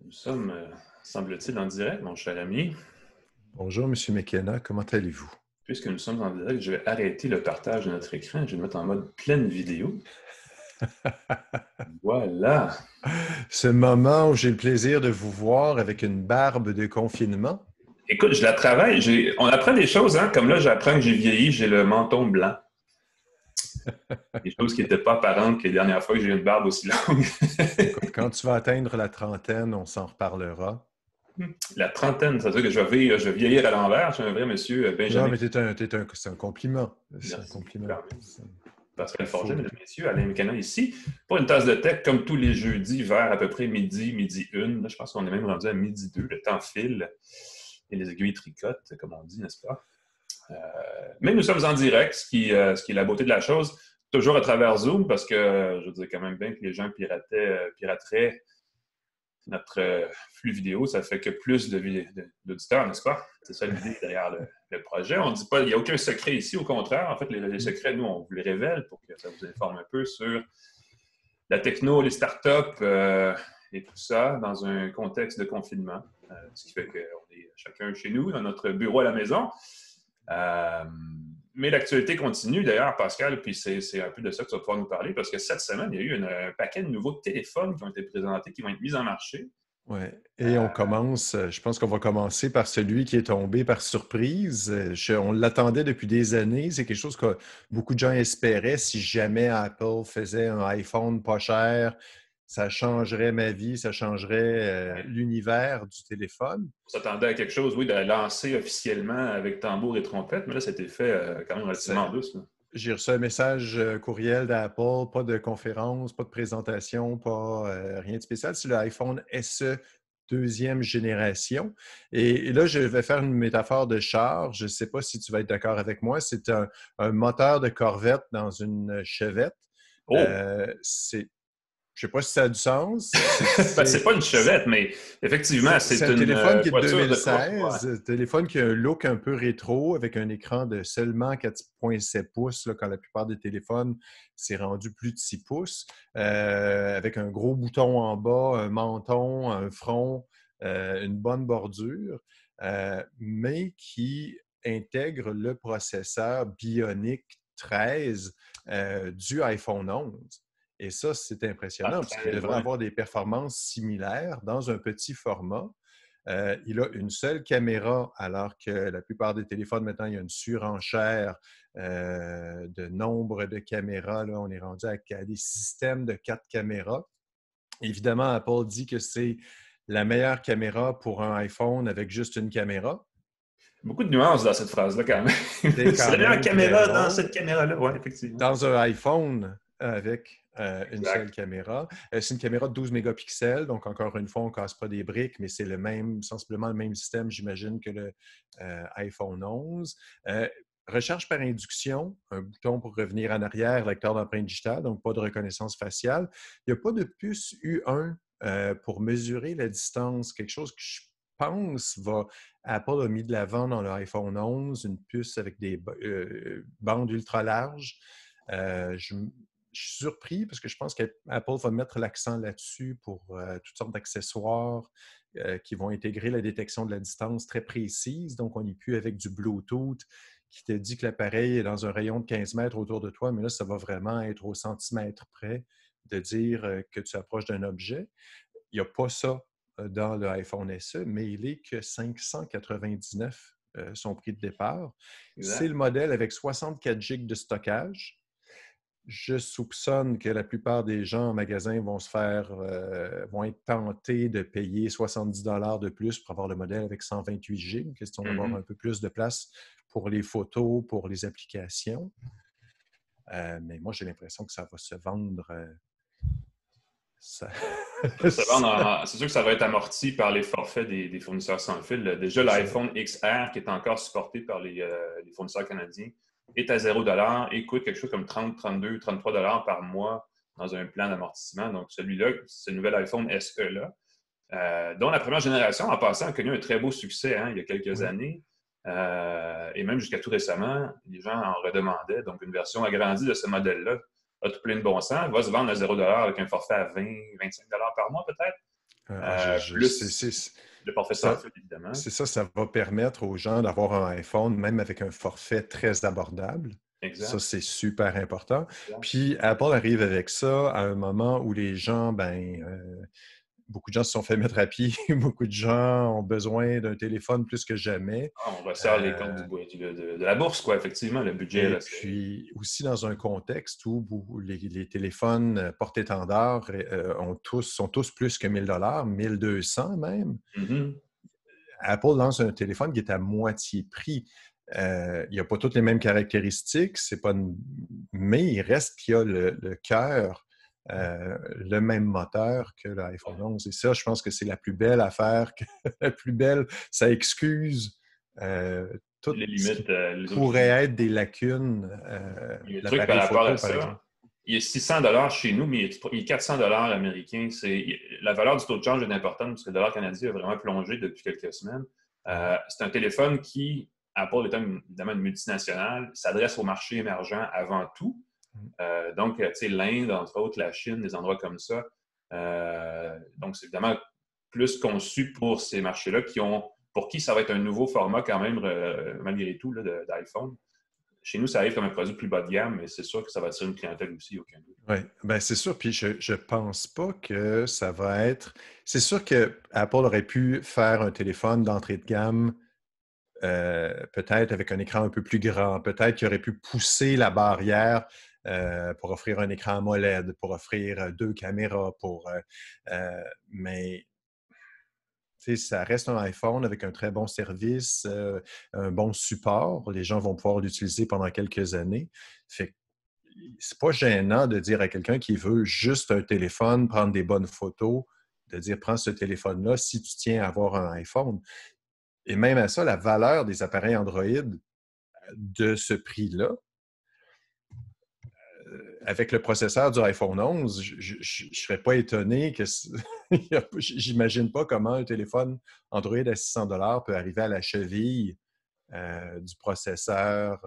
Nous sommes, semble-t-il, en direct, mon cher ami. Bonjour, Monsieur McKenna, comment allez-vous? Puisque nous sommes en direct, je vais arrêter le partage de notre écran. Je vais le mettre en mode pleine vidéo. Voilà. Ce moment où j'ai le plaisir de vous voir avec une barbe de confinement. Écoute, je la travaille. On apprend des choses, hein? Comme là, j'apprends que j'ai vieilli, j'ai le menton blanc. Des choses qui n'étaient pas apparentes que les dernières fois que j'ai eu une barbe aussi longue. Écoute, quand tu vas atteindre la trentaine, on s'en reparlera. La trentaine, ça veut dire que je vais vieillir à l'envers. Je suis un vrai monsieur Non, Benjamin. mais c'est un compliment. C'est un Merci. compliment. Quand même. Pascal Forget, Faut... mesdames et messieurs, Alain Mécana ici, pour une tasse de tech, comme tous les jeudis, vers à peu près midi 1. Là, je pense qu'on est même rendu à midi 2. Le temps file et les aiguilles tricotent, comme on dit, n'est-ce pas? Mais nous sommes en direct, ce qui est la beauté de la chose, toujours à travers Zoom, parce que je veux dire quand même bien que les gens pirateraient notre flux vidéo, ça fait que plus d'auditeurs, n'est-ce pas? C'est ça l'idée derrière le projet. On ne dit pas, il n'y a aucun secret ici, au contraire. En fait, les secrets, nous, on vous les révèle pour que ça vous informe un peu sur la techno, les startups et tout ça dans un contexte de confinement. Ce qui fait qu'on est chacun chez nous, dans notre bureau à la maison. Mais l'actualité continue d'ailleurs, Pascal, puis c'est un peu de ça que tu vas pouvoir nous parler, parce que cette semaine, il y a eu un paquet de nouveaux téléphones qui ont été présentés, qui vont être mis en marché. Oui, et on commence, je pense qu'on va commencer par celui qui est tombé par surprise. On l'attendait depuis des années. C'est quelque chose que beaucoup de gens espéraient. Si jamais Apple faisait un iPhone pas cher, ça changerait ma vie, ça changerait l'univers du téléphone. On s'attendait à quelque chose, oui, de lancer officiellement avec tambour et trompette, mais là, c'était fait quand même relativement douce. J'ai reçu un message courriel d'Apple, pas de conférence, pas de présentation, pas rien de spécial. C'est l'iPhone SE deuxième génération. Et là, je vais faire une métaphore de char. Je ne sais pas si tu vas être d'accord avec moi. C'est un moteur de Corvette dans une Chevette. Oh! Je ne sais pas si ça a du sens. C'est pas une Chevette, mais effectivement, C'est c'est un une téléphone qui est de voiture de course. 2016, un téléphone qui a un look un peu rétro avec un écran de seulement 4,7 pouces, là, quand la plupart des téléphones, c'est rendu plus de 6 pouces, avec un gros bouton en bas, un menton, un front, une bonne bordure, mais qui intègre le processeur Bionic 13 du iPhone 11. Et ça, c'est impressionnant parce qu'il devrait avoir des performances similaires dans un petit format. Il a une seule caméra, alors que la plupart des téléphones, maintenant, il y a une surenchère de nombre de caméras. Là, on est rendu à des systèmes de 4 caméras. Évidemment, Apple dit que c'est la meilleure caméra pour un iPhone avec juste une caméra. Beaucoup de nuances dans cette phrase-là, quand même. C'est la meilleure caméra dans cette caméra-là, oui, effectivement. Dans un iPhone avec une seule caméra. C'est une caméra de 12 mégapixels, donc encore une fois, on ne casse pas des briques, mais c'est sensiblement le même système, j'imagine, que le iPhone 11. Recherche par induction, un bouton pour revenir en arrière, lecteur d'empreinte digitale, donc pas de reconnaissance faciale. Il n'y a pas de puce U1 pour mesurer la distance, quelque chose que je pense Apple a mis de l'avant dans l'iPhone 11, une puce avec des bandes ultra larges. Je suis surpris parce que je pense qu'Apple va mettre l'accent là-dessus pour toutes sortes d'accessoires qui vont intégrer la détection de la distance très précise. Donc, on n'est plus avec du Bluetooth qui te dit que l'appareil est dans un rayon de 15 mètres autour de toi, mais là, ça va vraiment être au centimètre près de dire que tu approches d'un objet. Il n'y a pas ça dans l'iPhone SE, mais il n'est que 599 son prix de départ. Exact. C'est le modèle avec 64 GB de stockage. Je soupçonne que la plupart des gens en magasin vont être tentés de payer 70 $ de plus pour avoir le modèle avec 128 GB, question d'avoir un peu plus de place pour les photos, pour les applications. Mais moi, j'ai l'impression que ça va se vendre. C'est sûr que ça va être amorti par les forfaits des fournisseurs sans fil. Déjà, l'iPhone XR, qui est encore supporté par les fournisseurs canadiens, est à 0 $ et coûte quelque chose comme 30, 32, 33 $ par mois dans un plan d'amortissement. Donc, celui-là, ce nouvel iPhone SE-là, dont la première génération, en passant, a connu un très beau succès il y a quelques années. Et même jusqu'à tout récemment, les gens en redemandaient. Donc, une version agrandie de ce modèle-là a tout plein de bon sens. Va se vendre à 0 $ avec un forfait à 20, 25 $ par mois peut-être. plus le forfait sans fil, évidemment. C'est ça, ça va permettre aux gens d'avoir un iPhone, même avec un forfait très abordable. Exact. Ça, c'est super important. Exact. Puis Apple arrive avec ça à un moment où les gens, beaucoup de gens se sont fait mettre à pied. Beaucoup de gens ont besoin d'un téléphone plus que jamais. On resserre les comptes de la bourse, quoi, effectivement, le budget. Et Là, puis aussi dans un contexte où les téléphones porte-étendard sont tous plus que 1 000 $, 1 200 même. Mm-hmm. Apple lance un téléphone qui est à moitié prix. Il n'y a pas toutes les mêmes caractéristiques, mais il reste qu'il y a le cœur, le même moteur que l'iPhone 11. Et ça, je pense que c'est la plus belle affaire, la plus belle, ça excuse tout les ce limites, qui pourrait être des lacunes le truc par d'appareil rapport photo, à par exemple. ça, il est 600 $ chez nous, mais il est 400 $ américains. La valeur du taux de change est importante parce que le dollar canadien a vraiment plongé depuis quelques semaines. C'est un téléphone qui, Apple étant évidemment une multinationale, s'adresse au marché émergent avant tout. Donc, tu sais, l'Inde, entre autres, la Chine, des endroits comme ça. Donc, c'est évidemment plus conçu pour ces marchés-là pour qui ça va être un nouveau format quand même, malgré tout, là, d'iPhone. Chez nous, ça arrive comme un produit plus bas de gamme, mais c'est sûr que ça va attirer une clientèle aussi, aucun doute. Oui, ben c'est sûr. Puis je pense pas que ça va être. C'est sûr que Apple aurait pu faire un téléphone d'entrée de gamme, peut-être avec un écran un peu plus grand. Peut-être qu'il aurait pu pousser la barrière pour offrir un écran AMOLED, pour offrir 2 caméras, mais ça reste un iPhone avec un très bon service, un bon support. Les gens vont pouvoir l'utiliser pendant quelques années. Fait que c'est pas gênant de dire à quelqu'un qui veut juste un téléphone, prendre des bonnes photos, de dire prends ce téléphone-là si tu tiens à avoir un iPhone. Et même à ça, la valeur des appareils Android de ce prix-là, avec le processeur du iPhone 11, je ne serais pas étonné que j'imagine pas comment un téléphone Android à 600 $ peut arriver à la cheville du processeur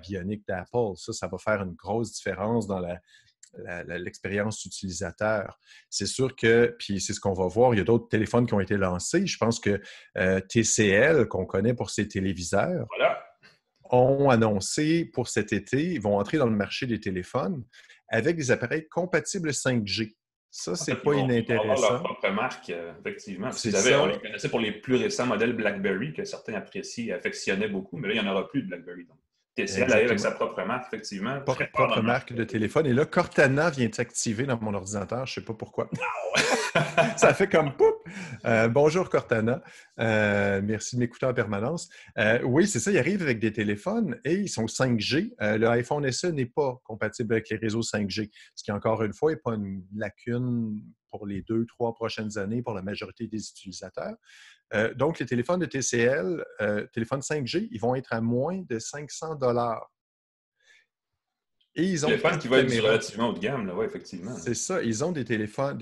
bionique d'Apple. Ça va faire une grosse différence dans l'expérience utilisateur. C'est sûr que, puis c'est ce qu'on va voir, il y a d'autres téléphones qui ont été lancés. Je pense que TCL, qu'on connaît pour ses téléviseurs, ont annoncé pour cet été, ils vont entrer dans le marché des téléphones avec des appareils compatibles 5G. Ça, c'est pas inintéressant. Ils vont avoir leur propre marque, effectivement. On les connaissait pour les plus récents modèles BlackBerry que certains apprécient et affectionnaient beaucoup, mais là, il n'y en aura plus de BlackBerry. Donc, TCL arrive avec sa propre marque, effectivement. Propre marque de téléphone. Et là, Cortana vient de s'activer dans mon ordinateur. Je ne sais pas pourquoi. Ça fait comme poup! Bonjour Cortana. Merci de m'écouter en permanence. Oui, c'est ça. Ils arrivent avec des téléphones et ils sont 5G. Le iPhone SE n'est pas compatible avec les réseaux 5G, ce qui, encore une fois, n'est pas une lacune pour les 2-3 prochaines années pour la majorité des utilisateurs. Donc, les téléphones de TCL, téléphones 5G, ils vont être à moins de 500 $. Et ils ont téléphone qui va être relativement haut de gamme, là, ouais, effectivement. C'est ça. Ils ont des téléphones,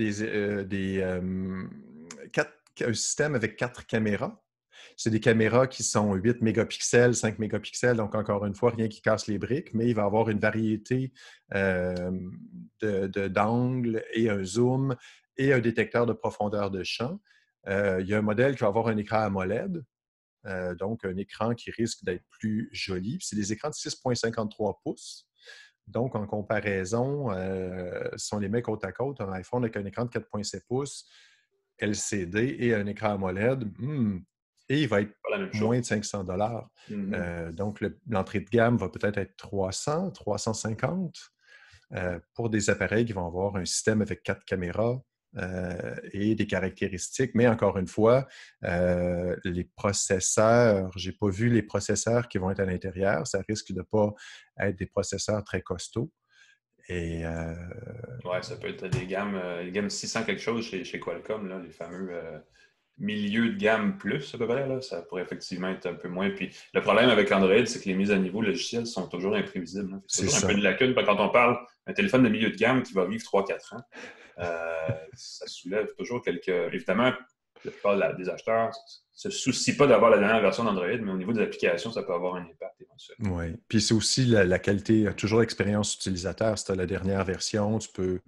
un système avec 4 caméras. C'est des caméras qui sont 8 mégapixels, 5 mégapixels, donc encore une fois, rien qui casse les briques, mais il va y avoir une variété d'angles et un zoom et un détecteur de profondeur de champ. Il y a un modèle qui va avoir un écran AMOLED, donc un écran qui risque d'être plus joli. C'est des écrans de 6,53 pouces. Donc, en comparaison, si on les met côte à côte, un iPhone avec un écran de 4,7 pouces, LCD et un écran AMOLED, et il va être moins de 500 $. Donc, l'entrée de gamme va peut-être être 300, 350 pour des appareils qui vont avoir un système avec 4 caméras et des caractéristiques. Mais encore une fois, les processeurs, je n'ai pas vu les processeurs qui vont être à l'intérieur. Ça risque de ne pas être des processeurs très costauds. Oui, ça peut être des gammes 600 quelque chose chez Qualcomm, là, les fameux milieu de gamme plus, à peu près. Là, ça pourrait effectivement être un peu moins. Puis le problème avec Android, c'est que les mises à niveau logicielles sont toujours imprévisibles. Hein. C'est toujours un peu une lacune. Quand on parle d'un téléphone de milieu de gamme qui va vivre 3-4 ans, ça soulève toujours quelques... Évidemment, la plupart des acheteurs ne se soucient pas d'avoir la dernière version d'Android, mais au niveau des applications, ça peut avoir un impact éventuel. Oui. Puis c'est aussi la qualité, toujours l'expérience utilisateur. Si tu as la dernière version, tu peux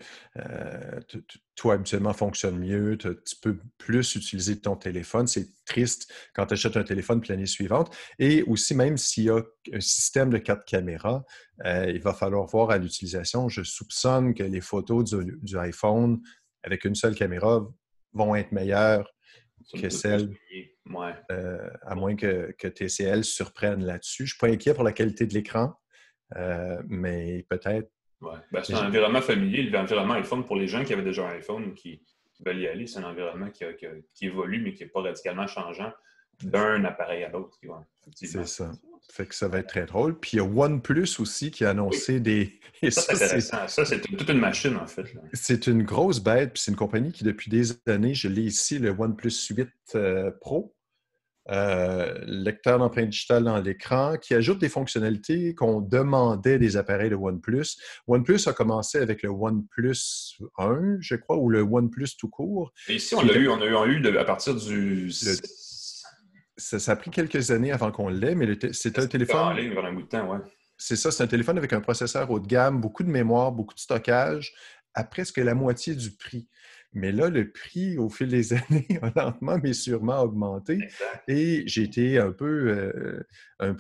toi, habituellement, fonctionne mieux. Tu peux plus utiliser ton téléphone. C'est triste quand tu achètes un téléphone puis l'année suivante. Et aussi, même s'il y a un système de 4 caméras, il va falloir voir à l'utilisation. Je soupçonne que les photos du iPhone avec une seule caméra vont être meilleures que celles, Ouais. à moins que TCL surprenne là-dessus. Je ne suis pas inquiet pour la qualité de l'écran, mais peut-être. Ouais. Ben, c'est un environnement familier. L'environnement iPhone, pour les gens qui avaient déjà un iPhone qui veulent y aller, c'est un environnement qui évolue, mais qui n'est pas radicalement changeant d'un appareil à l'autre. Ouais, c'est ça. Fait que ça va être très drôle. Puis il y a OnePlus aussi qui a annoncé oui. des. Et ça, c'est intéressant. Ça, c'est toute une machine, en fait. Là. C'est une grosse bête. Puis c'est une compagnie qui, depuis des années, je l'ai ici, le OnePlus 8 Pro. Lecteur d'empreinte digitale dans l'écran, qui ajoute des fonctionnalités qu'on demandait des appareils de OnePlus. OnePlus a commencé avec le OnePlus 1, je crois, ou le OnePlus tout court. Et ici, on a eu à partir du... Ça a pris quelques années avant qu'on l'ait, mais c'est un téléphone... en ligne vers un bout de temps, ouais. C'est ça, c'est un téléphone avec un processeur haut de gamme, beaucoup de mémoire, beaucoup de stockage, à presque la moitié du prix. Mais là, le prix, au fil des années, a lentement mais sûrement augmenté. Exact. Et j'ai été un peu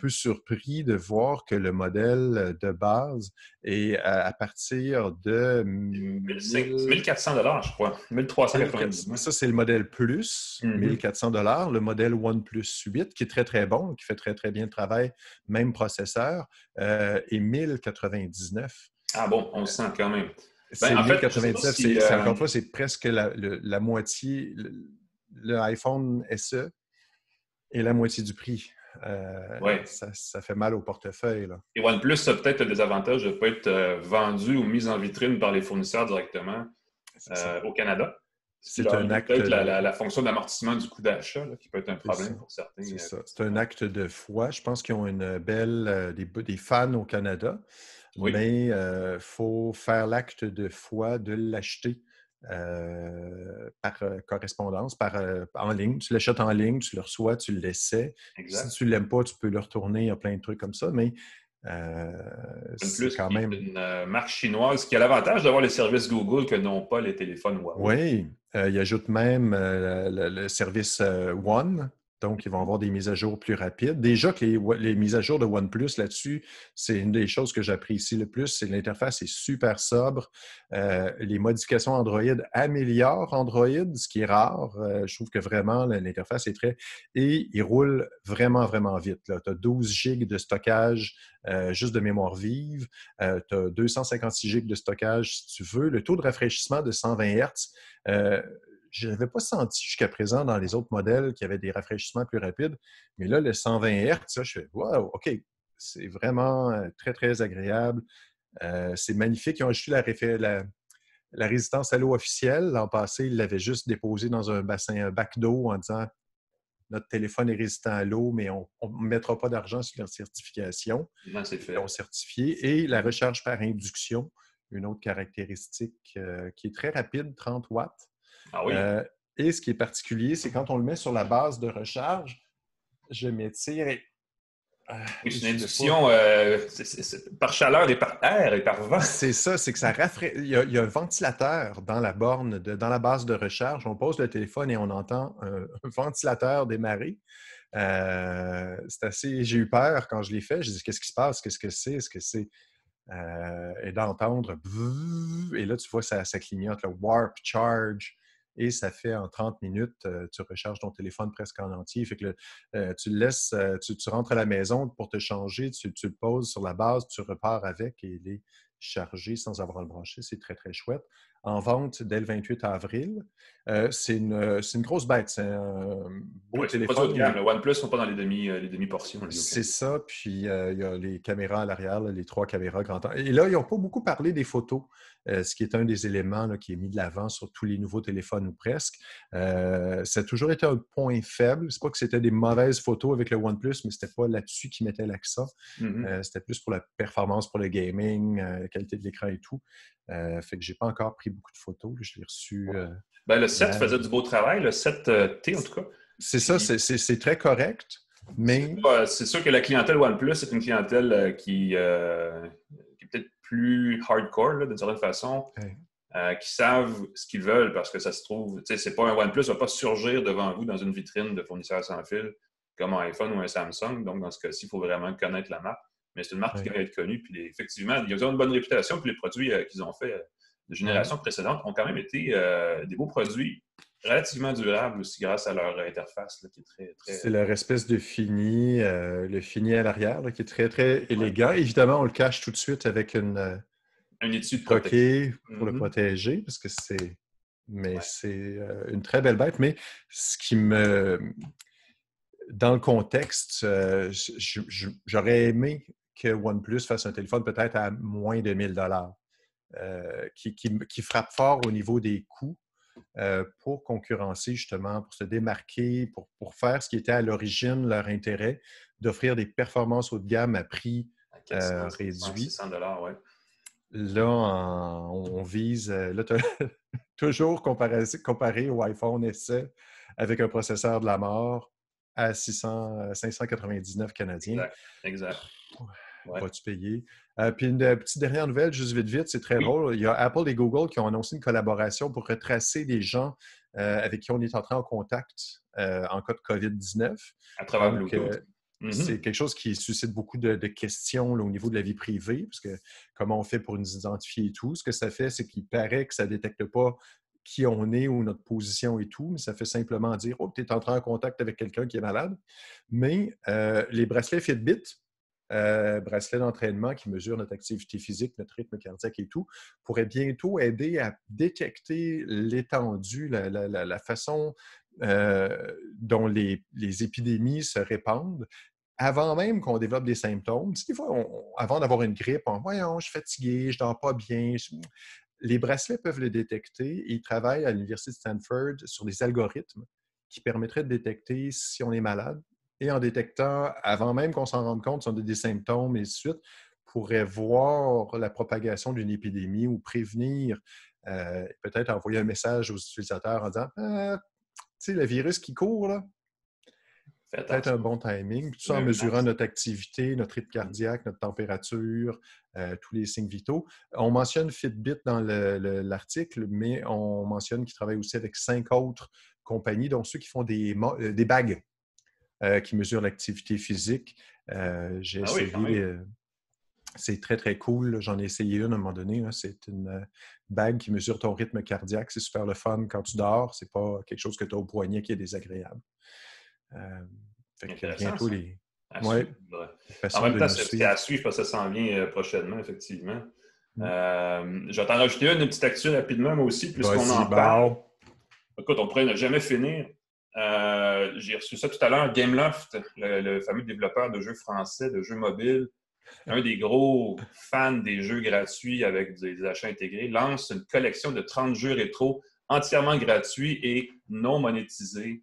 surpris de voir que le modèle de base est à partir de... 1400 $, je crois. 1399. Ça, c'est le modèle Plus, 1400 $. Le modèle OnePlus 8, qui est très, très bon, qui fait très, très bien le travail, même processeur, est 1099. Ah bon, on le sent quand même. C'est 1099, c'est encore une fois, c'est presque la moitié. Le iPhone SE est la moitié du prix. Ouais. Ça fait mal au portefeuille. Là. Et OnePlus a peut-être le désavantage de ne pas être vendu ou mis en vitrine par les fournisseurs directement au Canada. C'est un acte. Peut-être la fonction d'amortissement du coût d'achat qui peut être un problème pour certains. C'est ça. C'est un acte de foi. Je pense qu'ils ont une belle des fans au Canada. Oui. Mais il faut faire l'acte de foi de l'acheter par correspondance, en ligne. Tu l'achètes en ligne, tu le reçois, tu l'essaies. Si tu ne l'aimes pas, tu peux le retourner. Il y a plein de trucs comme ça, mais c'est quand même une marque chinoise qui a l'avantage d'avoir les services Google que n'ont pas les téléphones Huawei. Oui, il ajoute même le service One. Donc, ils vont avoir des mises à jour plus rapides. Déjà que les mises à jour de OnePlus là-dessus, c'est une des choses que j'apprécie le plus. C'est l'interface est super sobre. Les modifications Android améliorent Android, ce qui est rare. Je trouve que vraiment, l'interface est très... Et il roule vraiment, vraiment vite. Tu as 12 GB de stockage juste de mémoire vive. Tu as 256 GB de stockage si tu veux. Le taux de rafraîchissement de 120 Hz, je n'avais pas senti jusqu'à présent dans les autres modèles qu'il y avait des rafraîchissements plus rapides. Mais là, le 120 Hz, ça, je fais « Wow, OK, c'est vraiment très, très agréable. » C'est magnifique. Ils ont ajouté la résistance à l'eau officielle. L'an passé, ils l'avaient juste déposé dans un bac d'eau en disant « Notre téléphone est résistant à l'eau, mais on ne mettra pas d'argent sur leur certification. » Non, c'est fait. Ils l'ont certifié. Et la recharge par induction, une autre caractéristique qui est très rapide, 30 watts. Ah oui. Et ce qui est particulier, c'est quand on le met sur la base de recharge, je m'étire et... c'est une induction par chaleur et par air et par vent. C'est ça, c'est que ça rafraîchit. Il y a un ventilateur dans la borne, dans la base de recharge. On pose le téléphone et on entend un ventilateur démarrer. C'est assez... J'ai eu peur quand je l'ai fait. J'ai dit, qu'est-ce qui se passe? Qu'est-ce que c'est? Est-ce que c'est... et d'entendre... Et là, tu vois, ça clignote, le Warp Charge. Et ça fait en 30 minutes, tu recharges ton téléphone presque en entier. Fait que tu le laisses, tu rentres à la maison pour te changer, tu le poses sur la base, tu repars avec et il est chargé sans avoir à le brancher. C'est très, très chouette. En vente dès le 28 avril. C'est une grosse bête. C'est un beau téléphone. Pas de gamme. Le OnePlus ne sont pas dans les demi-portions. C'est ça. Puis il y a les caméras à l'arrière, les 3 caméras grand angle. Et là, ils n'ont pas beaucoup parlé des photos, ce qui est un des éléments là, qui est mis de l'avant sur tous les nouveaux téléphones ou presque. Ça a toujours été un point faible. C'est pas que c'était des mauvaises photos avec le OnePlus, mais c'était pas là-dessus qu'ils mettaient l'accent. C'était plus pour la performance, pour le gaming, la qualité de l'écran et tout. Fait que j'ai pas encore pris beaucoup de photos. Je l'ai reçu. Le 7 faisait du beau travail, le 7T en tout cas. C'est ça, c'est très correct. Mais c'est sûr que la clientèle OnePlus est une clientèle qui est peut-être plus hardcore, là, d'une certaine façon. Ouais. qui savent ce qu'ils veulent parce que ça se trouve, tu sais, c'est pas un OnePlus, ça va pas surgir devant vous dans une vitrine de fournisseurs sans fil comme un iPhone ou un Samsung. Donc, dans ce cas-ci, il faut vraiment connaître la marque. Mais c'est une marque qui doit être connue. Puis, effectivement, ils ont une bonne réputation. Puis, les produits qu'ils ont fait de générations précédentes ont quand même été des beaux produits relativement durables aussi grâce à leur interface là, qui est très, très... C'est leur espèce de fini, le fini à l'arrière, là, qui est très, très élégant. Évidemment, on le cache tout de suite avec un étui de croquet pour le protéger, parce que c'est... Mais c'est une très belle bête. Mais ce qui me... Dans le contexte, j'aurais aimé que OnePlus fasse un téléphone peut-être à moins de 1000 $, qui frappe fort au niveau des coûts pour concurrencer justement, pour se démarquer, pour faire ce qui était à l'origine leur intérêt, d'offrir des performances haut de gamme à prix réduit. 600 $, ouais. Là, on vise, là, toujours comparé au iPhone SE avec un processeur de la mort à 599 canadiens. Exact. Ouais. Vas-tu payer? Puis une petite dernière nouvelle, juste vite, c'est très drôle. Il y a Apple et Google qui ont annoncé une collaboration pour retracer les gens avec qui on est entré en contact en cas de COVID-19. À travers Bluetooth. C'est quelque chose qui suscite beaucoup de questions là, au niveau de la vie privée, parce que comment on fait pour nous identifier et tout. Ce que ça fait, c'est qu'il paraît que ça ne détecte pas qui on est ou notre position et tout, mais ça fait simplement dire « Oh, tu es entré en contact avec quelqu'un qui est malade. » Mais les bracelets Fitbit, bracelets d'entraînement qui mesurent notre activité physique, notre rythme cardiaque et tout, pourraient bientôt aider à détecter l'étendue, la façon dont les épidémies se répandent avant même qu'on développe des symptômes. Tu sais, des fois, avant d'avoir une grippe, voyons, je suis fatigué, je ne dors pas bien. Les bracelets peuvent le détecter. Ils travaillent à l'Université de Stanford sur des algorithmes qui permettraient de détecter si on est malade. Et en détectant, avant même qu'on s'en rende compte, si on a des symptômes et ainsi de suite, pourrait voir la propagation d'une épidémie ou prévenir, peut-être envoyer un message aux utilisateurs en disant tu sais, le virus qui court, là, peut-être un bon timing. Tout ça en mesurant notre activité, notre rythme cardiaque, notre température, tous les signes vitaux. On mentionne Fitbit dans l'article, mais on mentionne qu'ils travaillent aussi avec 5 autres compagnies, dont ceux qui font des bagues qui mesurent l'activité physique. J'ai essayé... C'est très, très cool. J'en ai essayé une à un moment donné. C'est une bague qui mesure ton rythme cardiaque. C'est super le fun quand tu dors. C'est pas quelque chose que tu as au poignet qui est désagréable. Fait que bientôt les... En même temps, c'est à suivre parce que ça s'en vient prochainement, effectivement. Je vais t'en rajouter une petite actu rapidement, moi aussi, puisqu'on en parle. Écoute, on pourrait ne jamais finir. J'ai reçu ça tout à l'heure. Gameloft, le fameux développeur de jeux français, de jeux mobiles, un des gros fans des jeux gratuits avec des achats intégrés, lance une collection de 30 jeux rétro entièrement gratuits et non monétisés.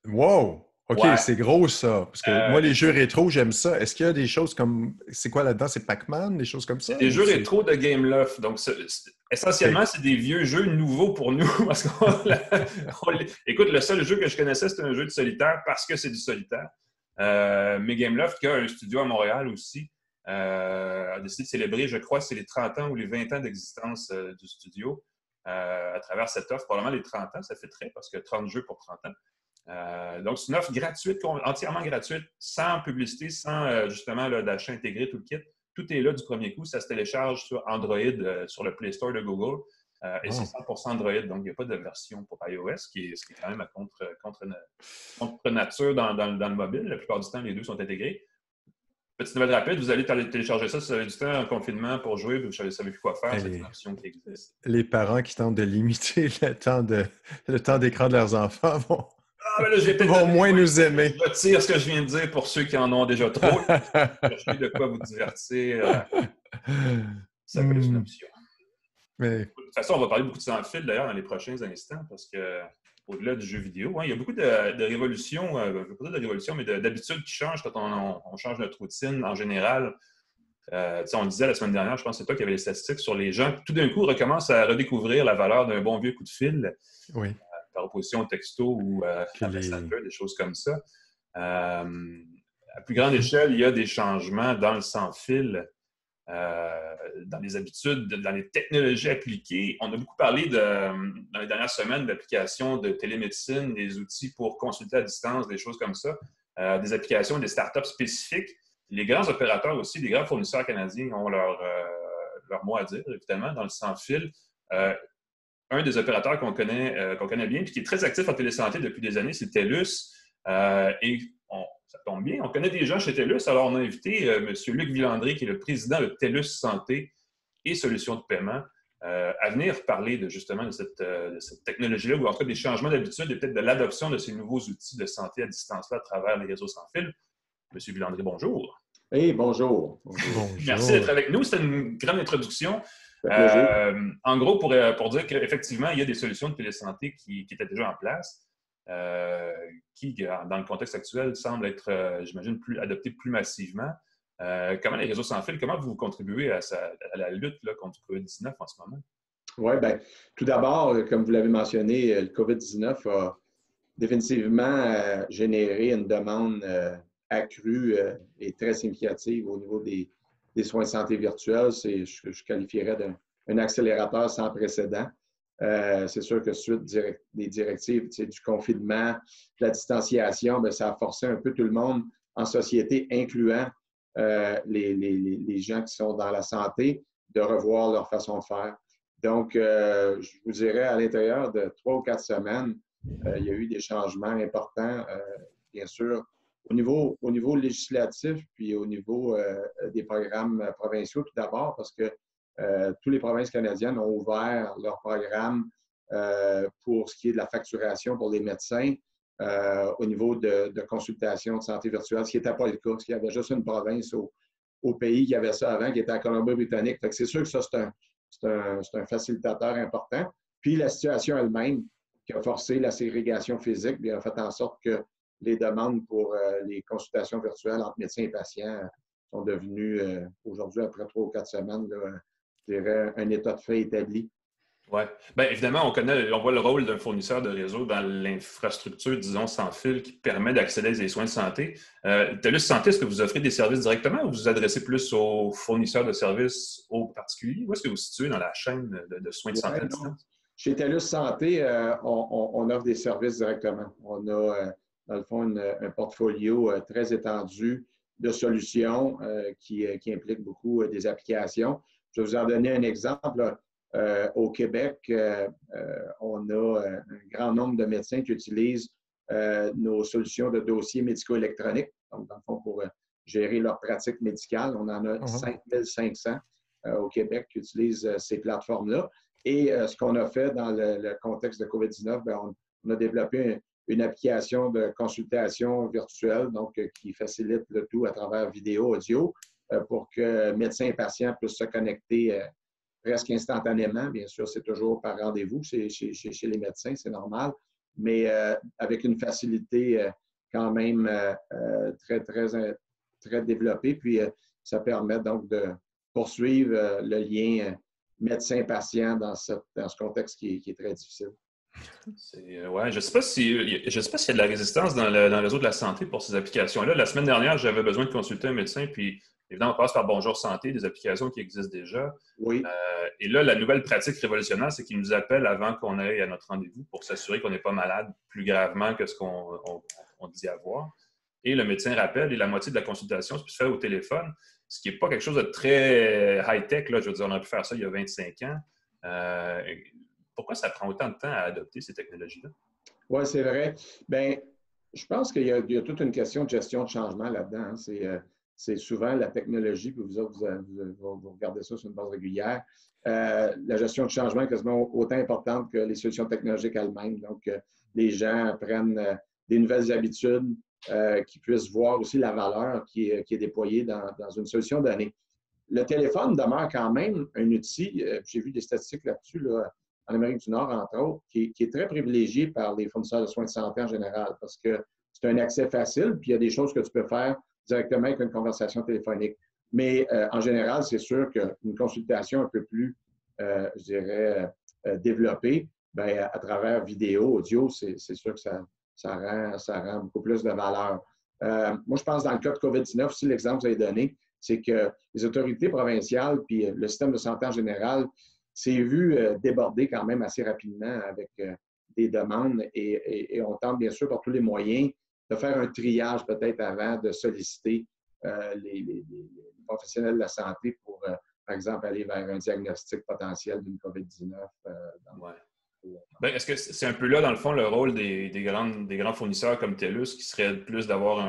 Wow! OK, c'est gros ça. Parce que moi, les jeux rétro, j'aime ça. Est-ce qu'il y a des choses comme... C'est quoi là-dedans? C'est Pac-Man? Des choses comme ça? C'est des jeux rétro de Gameloft. Donc, essentiellement, c'est des vieux jeux nouveaux pour nous. Parce écoute, le seul jeu que je connaissais, c'était un jeu de solitaire parce que c'est du solitaire. Mais Gameloft, qui a un studio à Montréal aussi, a décidé de célébrer, je crois, c'est les 30 ans ou les 20 ans d'existence du studio à travers cette offre. Probablement les 30 ans, ça fait très parce que 30 jeux pour 30 ans. Donc, c'est une offre gratuite, entièrement gratuite, sans publicité, sans justement d'achat intégré, tout le kit. Tout est là du premier coup. Ça se télécharge sur Android, sur le Play Store de Google. Et c'est 100% Android, donc il n'y a pas de version pour iOS, ce qui est quand même à contre nature dans le mobile. La plupart du temps, les deux sont intégrés. Petite nouvelle rapide, vous allez télécharger ça si vous avez du temps en confinement pour jouer, vous ne savez plus quoi faire, c'est une option qui existe. Les parents qui tentent de limiter le temps d'écran de leurs enfants vont moins nous aimer. Je retire ce que je viens de dire pour ceux qui en ont déjà trop. Cherchez de quoi vous divertir. Ça peut être une option. Mais... De toute façon, on va parler beaucoup de sans fil d'ailleurs dans les prochains instants parce que au-delà du jeu vidéo, il y a beaucoup de révolutions, pas de révolutions, mais d'habitudes qui changent quand on change notre routine en général. On disait la semaine dernière, je pense que c'est toi qui avais les statistiques sur les gens qui tout d'un coup recommencent à redécouvrir la valeur d'un bon vieux coup de fil. Oui. Par opposition au texto ou à Messenger, des choses comme ça. À plus grande échelle, il y a des changements dans le sans-fil dans les habitudes, dans les technologies appliquées. On a beaucoup parlé dans les dernières semaines d'applications de télémédecine, des outils pour consulter à distance, des choses comme ça, des applications, des startups spécifiques. Les grands opérateurs aussi, les grands fournisseurs canadiens ont leur mot à dire, évidemment, dans le sans-fil. Un des opérateurs qu'on connaît bien, puis qui est très actif en télésanté depuis des années, c'est TELUS. Ça tombe bien, on connaît des gens chez TELUS, alors on a invité M. Luc Villandré, qui est le président de TELUS Santé et Solutions de paiement, à venir parler justement de cette technologie-là, ou en tout cas des changements d'habitude et peut-être de l'adoption de ces nouveaux outils de santé à distance-là à travers les réseaux sans fil. M. Villandré, bonjour. Hey, bonjour. Merci d'être avec nous. C'était une grande introduction. En gros, pour dire qu'effectivement, il y a des solutions de télésanté qui étaient déjà en place, qui, dans le contexte actuel, semblent être, j'imagine, adoptées plus massivement. Comment les réseaux sans fil, comment vous contribuez à la lutte là, contre le COVID-19 en ce moment? Oui, bien, tout d'abord, comme vous l'avez mentionné, le COVID-19 a définitivement généré une demande accrue et très significative au niveau des soins de santé virtuels. Je qualifierais d'un accélérateur sans précédent. C'est sûr que suite des directives du confinement, de la distanciation, bien, ça a forcé un peu tout le monde en société, incluant les gens qui sont dans la santé, de revoir leur façon de faire. Donc, je vous dirais, à l'intérieur de 3 ou 4 semaines, il y a eu des changements importants, bien sûr, au niveau législatif, puis au niveau des programmes provinciaux, tout d'abord, parce que toutes les provinces canadiennes ont ouvert leurs programmes pour ce qui est de la facturation pour les médecins au niveau de consultation de santé virtuelle, ce qui n'était pas le cas, parce qu'il y avait juste une province au pays qui avait ça avant, qui était la Colombie-Britannique. C'est sûr que ça, c'est un facilitateur important. Puis la situation elle-même, qui a forcé la ségrégation physique, bien, a fait en sorte que les demandes pour les consultations virtuelles entre médecins et patients sont devenues, aujourd'hui, après 3 ou 4 semaines, là, je dirais, un état de fait établi. Oui. Bien, évidemment, on voit le rôle d'un fournisseur de réseau dans l'infrastructure, disons, sans fil qui permet d'accéder à des soins de santé. TELUS Santé, est-ce que vous offrez des services directement ou vous vous adressez plus aux fournisseurs de services aux particuliers? Où est-ce que vous vous situez dans la chaîne de soins de santé à distance? Chez TELUS Santé, on offre des services directement. On a, dans le fond, un portfolio très étendu de solutions qui impliquent beaucoup des applications. Je vais vous en donner un exemple. Au Québec, on a un grand nombre de médecins qui utilisent nos solutions de dossiers médico-électroniques, donc dans le fond pour gérer leur pratique médicale. On en a 5500 au Québec qui utilisent ces plateformes-là. Et ce qu'on a fait dans le contexte de COVID-19, bien, on a développé une application de consultation virtuelle, donc qui facilite le tout à travers vidéo, audio, pour que médecins et patients puissent se connecter presque instantanément. Bien sûr, c'est toujours par rendez-vous chez les médecins, c'est normal, mais avec une facilité quand même très développée. Puis, ça permet donc de poursuivre le lien médecin-patient dans ce contexte qui est très difficile. Ouais, je ne sais pas s'il y a de la résistance dans le réseau de la santé pour ces applications-là. La semaine dernière, j'avais besoin de consulter un médecin, puis évidemment, on passe par Bonjour Santé, des applications qui existent déjà. Oui. Et là, la nouvelle pratique révolutionnaire, c'est qu'ils nous appellent avant qu'on aille à notre rendez-vous pour s'assurer qu'on n'est pas malade plus gravement que ce qu'on dit avoir. Et le médecin rappelle, et la moitié de la consultation se peut faire au téléphone, ce qui n'est pas quelque chose de très high-tech. Là, je veux dire, on aurait pu faire ça il y a 25 ans. Pourquoi ça prend autant de temps à adopter ces technologies-là? Oui, c'est vrai. Bien, je pense qu'il y a toute une question de gestion de changement là-dedans. Hein. C'est souvent la technologie, puis vous autres, vous regardez ça sur une base régulière. La gestion de changement est quasiment autant importante que les solutions technologiques elles-mêmes. Donc, les gens prennent des nouvelles habitudes, qui puissent voir aussi la valeur qui est déployée dans une solution donnée. Le téléphone demeure quand même un outil, j'ai vu des statistiques là-dessus, là, en Amérique du Nord, entre autres, qui est très privilégié par les fournisseurs de soins de santé en général, parce que c'est un accès facile, puis il y a des choses que tu peux faire directement avec une conversation téléphonique. Mais en général, c'est sûr qu'une consultation un peu plus, je dirais, développée, bien, à travers vidéo, audio, c'est sûr que ça rend beaucoup plus de valeur. Moi, je pense dans le cas de COVID-19, aussi l'exemple que vous avez donné, c'est que les autorités provinciales puis le système de santé en général s'est vu déborder quand même assez rapidement avec des demandes et on tente bien sûr par tous les moyens de faire un triage peut-être avant de solliciter les professionnels de la santé pour, par exemple, aller vers un diagnostic potentiel d'une COVID-19. Est-ce que c'est un peu là, dans le fond, le rôle des grands fournisseurs comme TELUS, qui serait plus d'avoir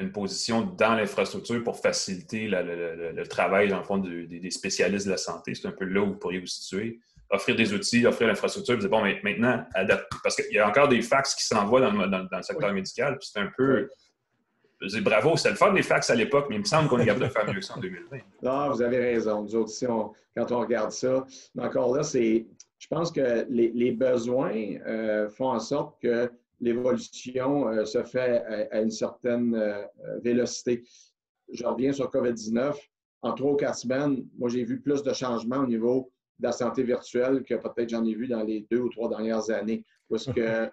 une position dans l'infrastructure pour faciliter le travail, dans le fond, des spécialistes de la santé? C'est un peu là où vous pourriez vous situer. Offrir des outils, offrir l'infrastructure, vous dites, bon, mais maintenant, adapter. Parce qu'il y a encore des fax qui s'envoient dans le secteur médical, puis c'est un peu... Je dis bravo, c'était le fun des fax à l'époque, mais il me semble qu'on est capable de faire mieux ça en 2020. Non, vous avez raison. Nous autres, ici, quand on regarde ça, mais encore là, je pense que les besoins font en sorte que l'évolution se fait à une certaine vélocité. Je reviens sur COVID-19. En 3 ou 4 semaines, moi, j'ai vu plus de changements au niveau de la santé virtuelle que peut-être j'en ai vu dans les 2 ou 3 dernières années, parce que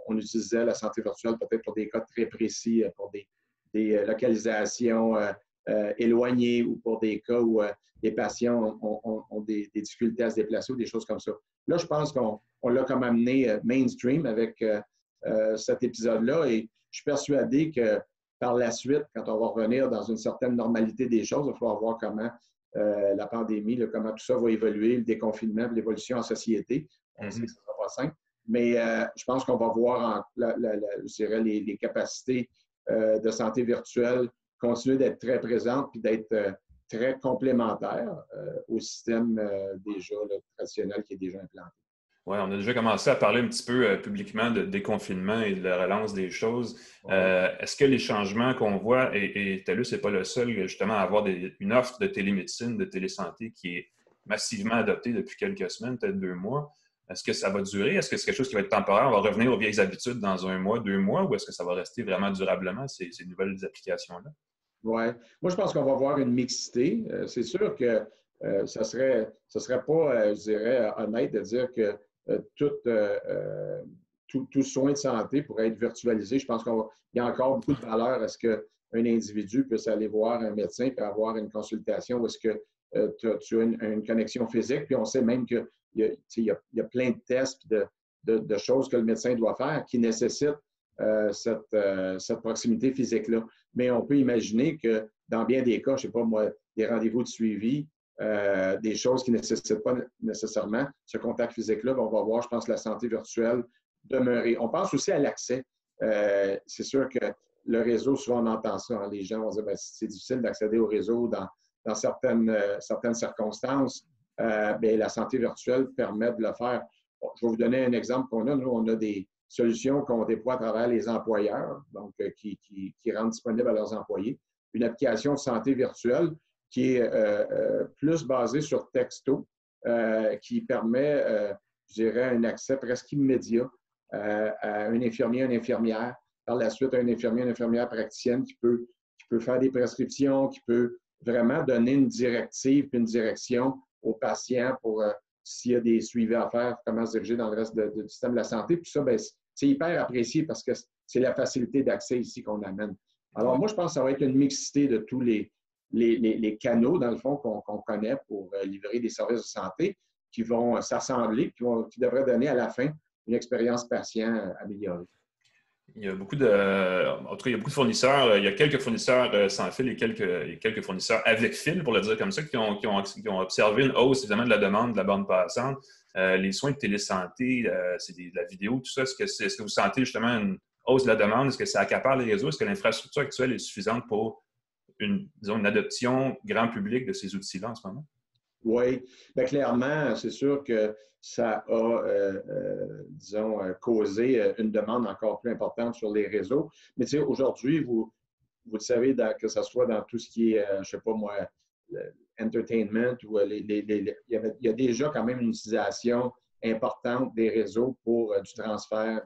on utilisait la santé virtuelle peut-être pour des cas très précis, pour des localisations éloignées ou pour des cas où les patients ont des difficultés à se déplacer ou des choses comme ça. Là, je pense qu'on l'a comme amené mainstream avec cet épisode-là et je suis persuadé que par la suite, quand on va revenir dans une certaine normalité des choses, il va falloir voir comment la pandémie, comment tout ça va évoluer, le déconfinement, l'évolution en société. On sait que ce ne sera pas simple. Mais je pense qu'on va voir, je dirais, les capacités de santé virtuelle continuer d'être très présentes et d'être très complémentaires au système déjà traditionnel qui est déjà implanté. Oui, on a déjà commencé à parler un petit peu publiquement de déconfinement et de la relance des choses. Est-ce que les changements qu'on voit, et TELUS n'est pas le seul justement à avoir une offre de télémédecine, de télésanté qui est massivement adoptée depuis quelques semaines, peut-être 2 mois, est-ce que ça va durer? Est-ce que c'est quelque chose qui va être temporaire? On va revenir aux vieilles habitudes dans 1 mois, 2 mois, ou est-ce que ça va rester vraiment durablement, ces nouvelles applications-là? Oui. Moi, je pense qu'on va voir une mixité. C'est sûr que ça serait pas, je dirais, honnête de dire que tout soin de santé pourrait être virtualisé. Je pense qu'il y a encore beaucoup de valeur à ce qu'un individu puisse aller voir un médecin et avoir une consultation où est-ce que tu as une connexion physique. Puis on sait même qu'il y a plein de tests de choses que le médecin doit faire qui nécessitent cette proximité physique-là. Mais on peut imaginer que dans bien des cas, je ne sais pas moi, des rendez-vous de suivi, des choses qui ne nécessitent pas nécessairement ce contact physique-là, on va voir, je pense, la santé virtuelle demeurer. On pense aussi à l'accès. C'est sûr que le réseau, souvent on entend ça, hein, les gens vont dire que c'est difficile d'accéder au réseau dans certaines circonstances. La santé virtuelle permet de le faire. Bon, je vais vous donner un exemple qu'on a. Nous, on a des solutions qu'on déploie à travers les employeurs, donc qui rendent disponibles à leurs employés. Une application de santé virtuelle qui est plus basée sur texto, qui permet, je dirais, un accès presque immédiat à un infirmier, une infirmière, par la suite un infirmier, une infirmière praticienne qui peut faire des prescriptions, qui peut vraiment donner une directive puis une direction aux patients pour s'il y a des suivis à faire, comment se diriger dans le reste du système de la santé. Puis ça, c'est hyper apprécié parce que c'est la facilité d'accès ici qu'on amène. Alors moi, je pense que ça va être une mixité de tous les canaux, dans le fond, qu'on connaît pour livrer des services de santé qui vont s'assembler, qui devraient donner à la fin une expérience patient améliorée. Il y a beaucoup de fournisseurs. Il y a quelques fournisseurs sans fil et quelques fournisseurs avec fil, pour le dire comme ça, qui ont observé une hausse, évidemment, de la demande de la bande passante. Les soins de télésanté, c'est de la vidéo, tout ça. Est-ce que vous sentez justement une hausse de la demande? Est-ce que ça accapare les réseaux? Est-ce que l'infrastructure actuelle est suffisante pour une adoption grand public de ces outils-là en ce moment? Oui, clairement, c'est sûr que ça a, causé une demande encore plus importante sur les réseaux. Mais tu sais, aujourd'hui, vous le savez, que ce soit dans tout ce qui est, je ne sais pas moi, entertainment, ou il y a déjà quand même une utilisation importante des réseaux pour du transfert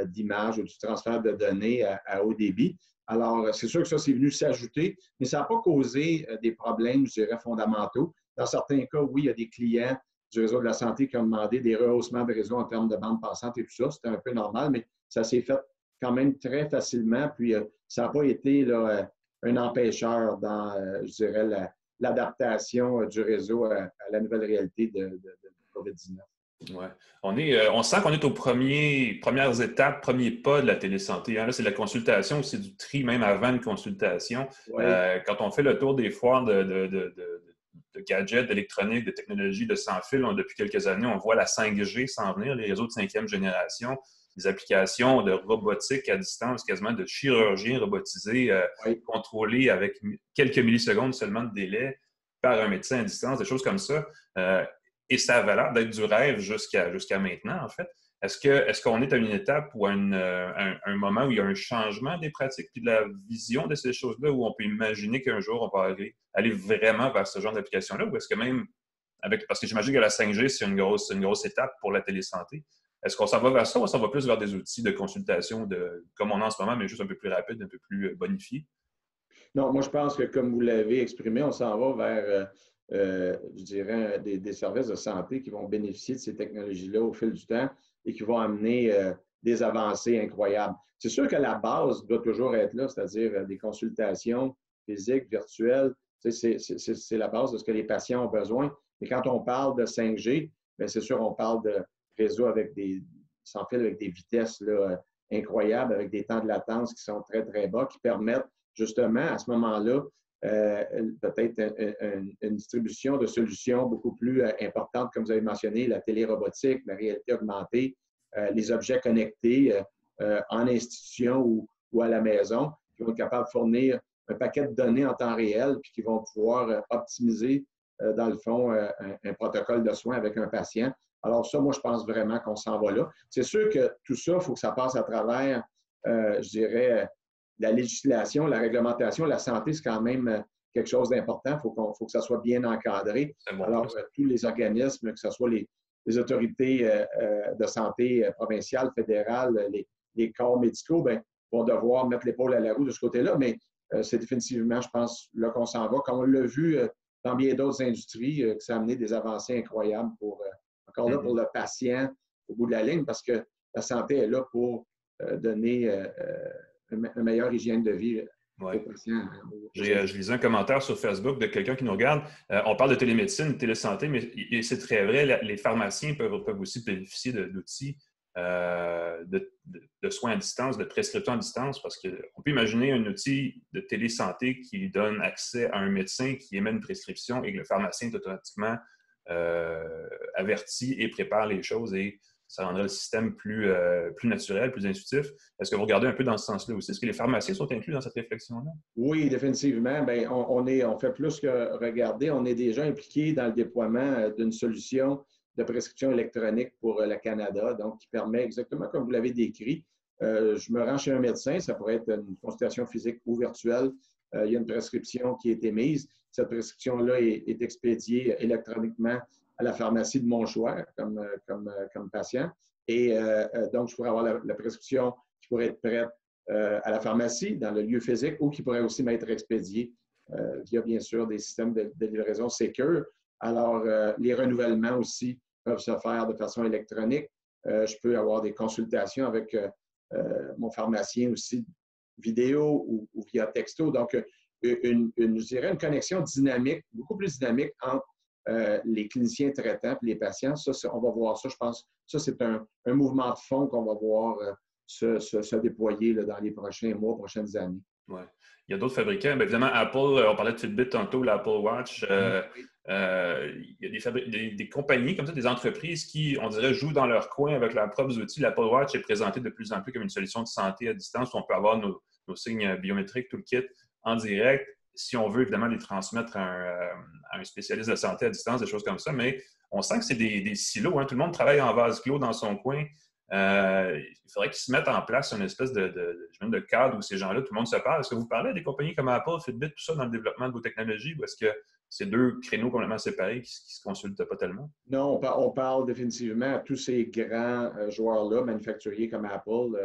d'images ou du transfert de données à haut débit. Alors, c'est sûr que ça, c'est venu s'ajouter, mais ça n'a pas causé des problèmes, je dirais, fondamentaux. Dans certains cas, oui, il y a des clients du réseau de la santé qui ont demandé des rehaussements de réseau en termes de bande passante et tout ça. C'était un peu normal, mais ça s'est fait quand même très facilement. Puis, ça n'a pas été là, un empêcheur dans, je dirais, l'adaptation du réseau à la nouvelle réalité de COVID-19. Ouais. On sent qu'on est aux premières étapes, premiers pas de la télésanté. Hein. Là, c'est la consultation, c'est du tri même avant une consultation. Oui. Quand on fait le tour des foires de gadgets, d'électronique, de technologie, de sans-fil, depuis quelques années, on voit la 5G s'en venir, les réseaux de 5e génération, des applications de robotique à distance, quasiment de chirurgien robotisé, Oui. contrôlé avec quelques millisecondes seulement de délai par un médecin à distance, des choses comme ça. Et ça avait l'air d'être du rêve jusqu'à maintenant, en fait. Est-ce qu'on est à une étape ou à un moment où il y a un changement des pratiques puis de la vision de ces choses-là, où on peut imaginer qu'un jour, on va aller vraiment vers ce genre d'application-là? Ou est-ce que même, parce que j'imagine que la 5G, c'est une grosse étape pour la télésanté. Est-ce qu'on s'en va vers ça ou on s'en va plus vers des outils de consultation comme on a en ce moment, mais juste un peu plus rapide, un peu plus bonifié? Non, moi, je pense que, comme vous l'avez exprimé, on s'en va vers, je dirais, des services de santé qui vont bénéficier de ces technologies-là au fil du temps et qui vont amener des avancées incroyables. C'est sûr que la base doit toujours être là, c'est-à-dire des consultations physiques, virtuelles. C'est la base de ce que les patients ont besoin. Mais quand on parle de 5G, bien, c'est sûr, on parle de réseaux sans fil avec des vitesses là, incroyables, avec des temps de latence qui sont très, très bas, qui permettent justement, à ce moment-là, peut-être une distribution de solutions beaucoup plus importante, comme vous avez mentionné, la télérobotique, la réalité augmentée, les objets connectés en institution ou à la maison, qui vont être capables de fournir un paquet de données en temps réel, puis qui vont pouvoir optimiser, dans le fond, un protocole de soins avec un patient. Alors ça, moi, je pense vraiment qu'on s'en va là. C'est sûr que tout ça, il faut que ça passe à travers, je dirais, la législation, la réglementation. La santé, c'est quand même quelque chose d'important. Il faut que ça soit bien encadré. Bon. Alors, tous les organismes, que ce soit les autorités de santé provinciales, fédérales, les corps médicaux, bien, vont devoir mettre l'épaule à la roue de ce côté-là. Mais c'est définitivement, je pense, là qu'on s'en va. Comme on l'a vu dans bien d'autres industries, que ça a amené des avancées incroyables encore là, pour le patient au bout de la ligne, parce que la santé est là pour donner une meilleure hygiène de vie aux patients. Je lisais un commentaire sur Facebook de quelqu'un qui nous regarde. On parle de télémédecine, de télésanté, mais c'est très vrai. Les pharmaciens peuvent aussi bénéficier d'outils de soins à distance, de prescriptions à distance, parce qu'on peut imaginer un outil de télésanté qui donne accès à un médecin qui émet une prescription et que le pharmacien est automatiquement averti et prépare les choses et ça rendrait le système plus naturel, plus intuitif. Est-ce que vous regardez un peu dans ce sens-là aussi? Est-ce que les pharmaciens sont inclus dans cette réflexion-là? Oui, définitivement. Bien, on fait plus que regarder. On est déjà impliqué dans le déploiement d'une solution de prescription électronique pour le Canada, donc qui permet exactement comme vous l'avez décrit. Je me rends chez un médecin, ça pourrait être une consultation physique ou virtuelle. Il y a une prescription qui est émise. Cette prescription-là est expédiée électroniquement à la pharmacie de mon choix comme patient. Et donc, je pourrais avoir la prescription qui pourrait être prête à la pharmacie, dans le lieu physique, ou qui pourrait aussi m'être expédiée via, bien sûr, des systèmes de livraison sécure. Alors, les renouvellements aussi peuvent se faire de façon électronique. Je peux avoir des consultations avec mon pharmacien aussi, vidéo ou via texto. Donc, je dirais une connexion dynamique, beaucoup plus dynamique entre les cliniciens traitants et les patients. Ça, on va voir ça, je pense. Ça, c'est un mouvement de fond qu'on va voir se déployer là, dans les prochains mois, prochaines années. Ouais. Il y a d'autres fabricants. Bien, évidemment, Apple, on parlait de Fitbit tantôt, l'Apple Watch. Il y a des compagnies comme ça, des entreprises qui, on dirait, jouent dans leur coin avec leurs propres outils. L'Apple Watch est présenté de plus en plus comme une solution de santé à distance où on peut avoir nos signes biométriques, tout le kit, en direct, si on veut évidemment les transmettre à un spécialiste de santé à distance, des choses comme ça. Mais on sent que c'est des silos. Hein. Tout le monde travaille en vase clos dans son coin. Il faudrait qu'ils se mettent en place une espèce de cadre où ces gens-là, tout le monde se parle. Est-ce que vous parlez à des compagnies comme Apple, Fitbit, tout ça dans le développement de vos technologies ou est-ce que c'est deux créneaux complètement séparés qui ne se consultent pas tellement? Non, on parle définitivement à tous ces grands joueurs-là, manufacturiers comme Apple.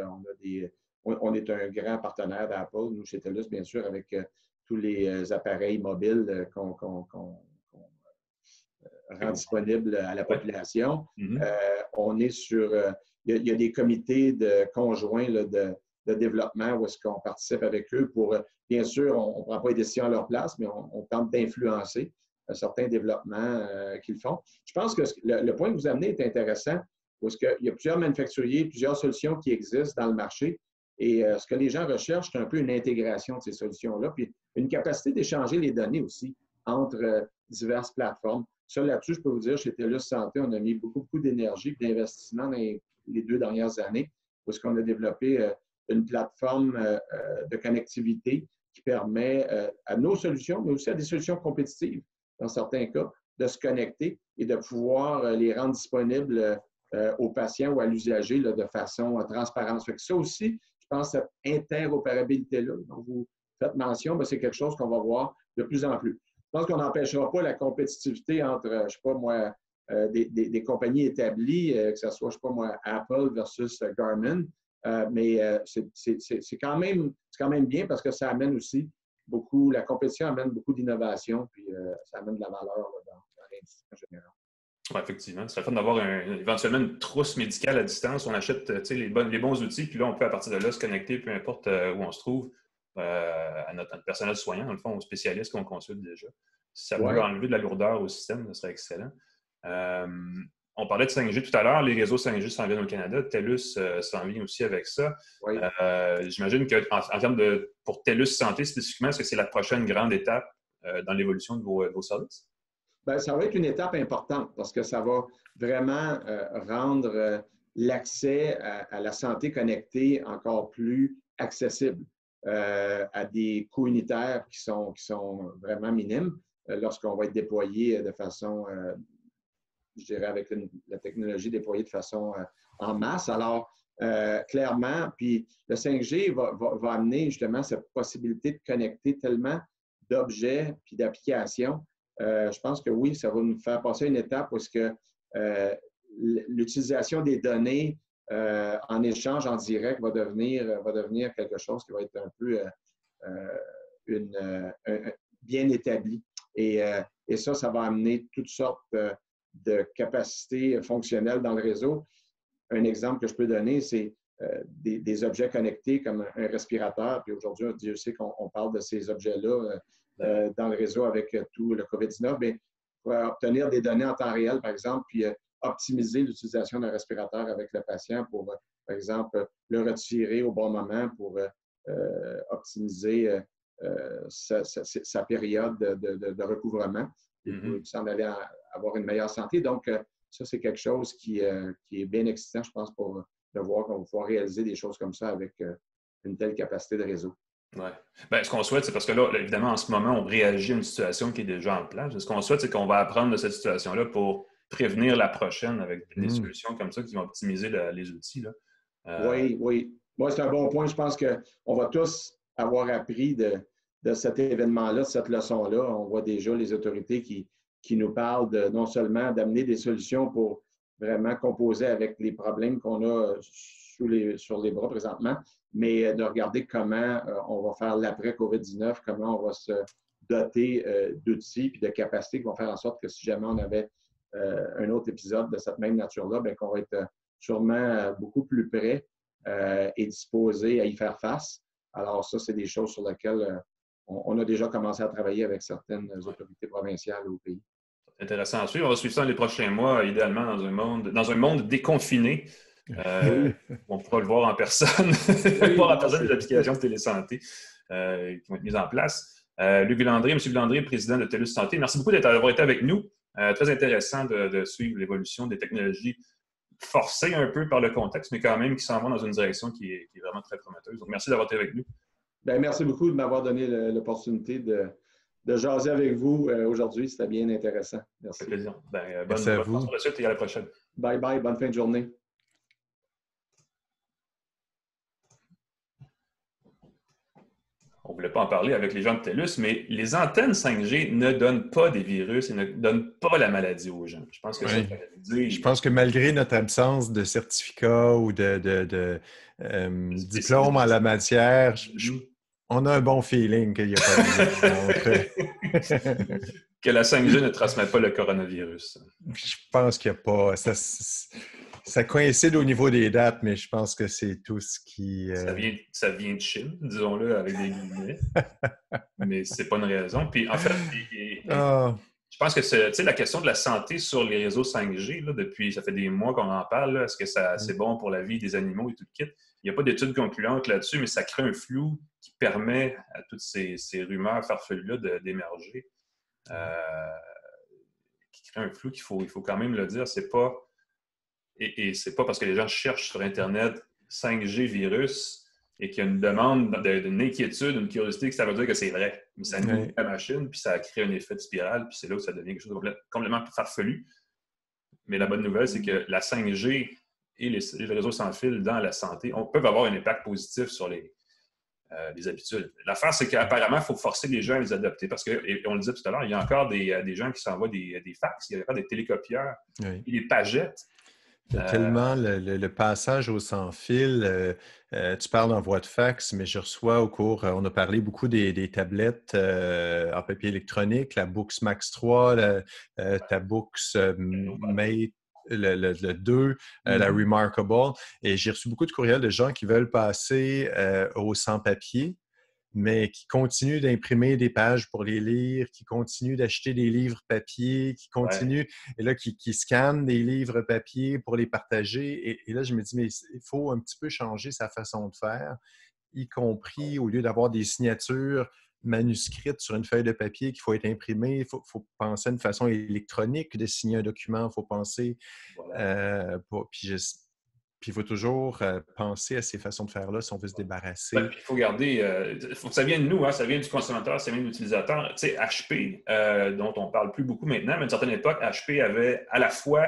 On est un grand partenaire d'Apple, nous, chez TELUS, bien sûr, avec tous les appareils mobiles qu'on rend disponibles à la population. On est sur... il y a des comités conjoints là, de développement où est-ce qu'on participe avec eux pour, bien sûr, on ne prend pas les décisions à leur place, mais on tente d'influencer certains développements qu'ils font. Je pense que le point que vous amenez est intéressant parce qu'il y a plusieurs manufacturiers, plusieurs solutions qui existent dans le marché. Et ce que les gens recherchent, c'est un peu une intégration de ces solutions-là, puis une capacité d'échanger les données aussi entre diverses plateformes. Ça, là-dessus, je peux vous dire, chez TELUS Santé, on a mis beaucoup d'énergie et d'investissement dans les 2 dernières années, parce qu'on a développé une plateforme de connectivité qui permet à nos solutions, mais aussi à des solutions compétitives, dans certains cas, de se connecter et de pouvoir les rendre disponibles aux patients ou à l'usager de façon transparente. Fait que ça aussi, je pense, cette interopérabilité-là dont vous faites mention, c'est quelque chose qu'on va voir de plus en plus. Je pense qu'on n'empêchera pas la compétitivité entre, je ne sais pas moi, des compagnies établies, que ce soit, je ne sais pas moi, Apple versus Garmin, mais c'est quand même bien parce que ça amène aussi beaucoup, la compétition amène beaucoup d'innovation, puis ça amène de la valeur dans l'industrie en général. Oui, effectivement. C'est le fun d'avoir éventuellement une trousse médicale à distance. On achète les bons outils, puis là, on peut à partir de là se connecter, peu importe où on se trouve, à notre personnel soignant, dans le fond, aux spécialistes qu'on consulte déjà. Si ça peut enlever de la lourdeur au système, ce serait excellent. On parlait de 5G tout à l'heure. Les réseaux 5G s'en viennent au Canada. TELUS s'en vient aussi avec ça. Oui. J'imagine qu'en termes pour TELUS Santé spécifiquement, est-ce que c'est la prochaine grande étape dans l'évolution de vos services? Bien, ça va être une étape importante parce que ça va vraiment rendre l'accès à la santé connectée encore plus accessible à des coûts unitaires qui sont vraiment minimes lorsqu'on va être déployé de façon, je dirais, avec la technologie déployée de façon en masse. Alors, clairement, puis le 5G va amener justement cette possibilité de connecter tellement d'objets puis d'applications. Je pense que oui, ça va nous faire passer une étape où l'utilisation des données en échange, en direct, va devenir quelque chose qui va être un peu bien établi. Et ça va amener toutes sortes de capacités fonctionnelles dans le réseau. Un exemple que je peux donner, c'est des objets connectés comme un respirateur. Puis aujourd'hui, Dieu sait qu'on parle de ces objets-là dans le réseau avec tout le COVID-19, mais pour obtenir des données en temps réel, par exemple, puis optimiser l'utilisation d'un respirateur avec le patient pour, par exemple, le retirer au bon moment pour optimiser sa période de recouvrement et pour s'en aller avoir une meilleure santé. Donc, ça, c'est quelque chose qui est bien excitant, je pense, pour de voir qu'on va pouvoir réaliser des choses comme ça avec une telle capacité de réseau. Oui. Bien, ce qu'on souhaite, c'est parce que là, évidemment, en ce moment, on réagit à une situation qui est déjà en place. Ce qu'on souhaite, c'est qu'on va apprendre de cette situation-là pour prévenir la prochaine avec des solutions comme ça qui vont optimiser les outils. Là. Oui. Moi, c'est un bon point. Je pense qu'on va tous avoir appris de cet événement-là, de cette leçon-là. On voit déjà les autorités qui nous parlent non seulement d'amener des solutions pour vraiment composer avec les problèmes qu'on a sur les bras présentement, mais de regarder comment on va faire l'après-COVID-19, comment on va se doter d'outils et de capacités qui vont faire en sorte que si jamais on avait un autre épisode de cette même nature-là, bien qu'on va être sûrement beaucoup plus près et disposé à y faire face. Alors ça, c'est des choses sur lesquelles on a déjà commencé à travailler avec certaines autorités provinciales au pays. Intéressant à suivre. On va suivre ça dans les prochains mois, idéalement dans un monde déconfiné. On pourra le voir en personne, voir en personne les applications de télésanté qui vont être mises en place. Luc Villandry, M. Villandry, président de TELUS Santé, merci beaucoup d'avoir été avec nous. Très intéressant de suivre l'évolution des technologies forcées un peu par le contexte, mais quand même qui s'en vont dans une direction qui est vraiment très prometteuse. Donc, merci d'avoir été avec nous. Bien, merci beaucoup de m'avoir donné l'opportunité de jaser avec vous aujourd'hui. C'était bien intéressant. Merci. Ça fait plaisir. Merci à vous. Pour la suite et à la prochaine. Bye bye. Bonne fin de journée. On ne voulait pas en parler avec les gens de TELUS, mais les antennes 5G ne donnent pas des virus et ne donnent pas la maladie aux gens. Je pense que ça fallait le dire. Je pense que malgré notre absence de certificat ou de diplôme en la matière, on a un bon feeling qu'il n'y a pas de que la 5G ne transmet pas le coronavirus. Je pense qu'il n'y a pas. Ça coïncide au niveau des dates, mais je pense que c'est tout ce qui... Ça vient de Chine, disons-le, avec des guillemets. Mais c'est pas une raison. Puis en fait, je pense que c'est la question de la santé sur les réseaux 5G, là, depuis, ça fait des mois qu'on en parle. Là, est-ce que c'est bon pour la vie des animaux et tout le kit? Il n'y a pas d'études concluantes là-dessus, mais ça crée un flou qui permet à toutes ces rumeurs farfelues-là d'émerger. Qui crée un flou il faut quand même le dire. C'est pas... Et c'est pas parce que les gens cherchent sur Internet 5G virus et qu'il y a une demande d'une inquiétude, une curiosité, que ça veut dire que c'est vrai. Mais ça nourrit la machine, puis ça crée un effet de spirale, puis c'est là où ça devient quelque chose de complètement farfelu. Mais la bonne nouvelle, c'est que la 5G et les réseaux sans fil dans la santé peuvent avoir un impact positif sur les habitudes. L'affaire, c'est qu'apparemment, il faut forcer les gens à les adopter parce que, et on le disait tout à l'heure, il y a encore des gens qui s'envoient des fax, il y a encore des télécopieurs, des pagettes. Tellement le passage au sans-fil, tu parles en voie de fax, mais je reçois au cours, on a parlé beaucoup des tablettes en papier électronique, la Books Max 3, ta Books Mate, le 2, la Remarkable. Et j'ai reçu beaucoup de courriels de gens qui veulent passer au sans-papier, mais qui continuent d'imprimer des pages pour les lire, qui continuent d'acheter des livres papier, qui continuent, et là, qui scannent des livres papier pour les partager. Et là, je me dis, mais il faut un petit peu changer sa façon de faire, y compris au lieu d'avoir des signatures manuscrites sur une feuille de papier qu'il faut être imprimé, il faut penser à une façon électronique de signer un document, il faut penser... Puis il faut toujours penser à ces façons de faire-là si on veut se débarrasser. Il faut garder... faut que ça vienne de nous, hein, ça vient du consommateur, ça vient de l'utilisateur. Tu sais, HP, dont on ne parle plus beaucoup maintenant, mais à une certaine époque, HP avait à la fois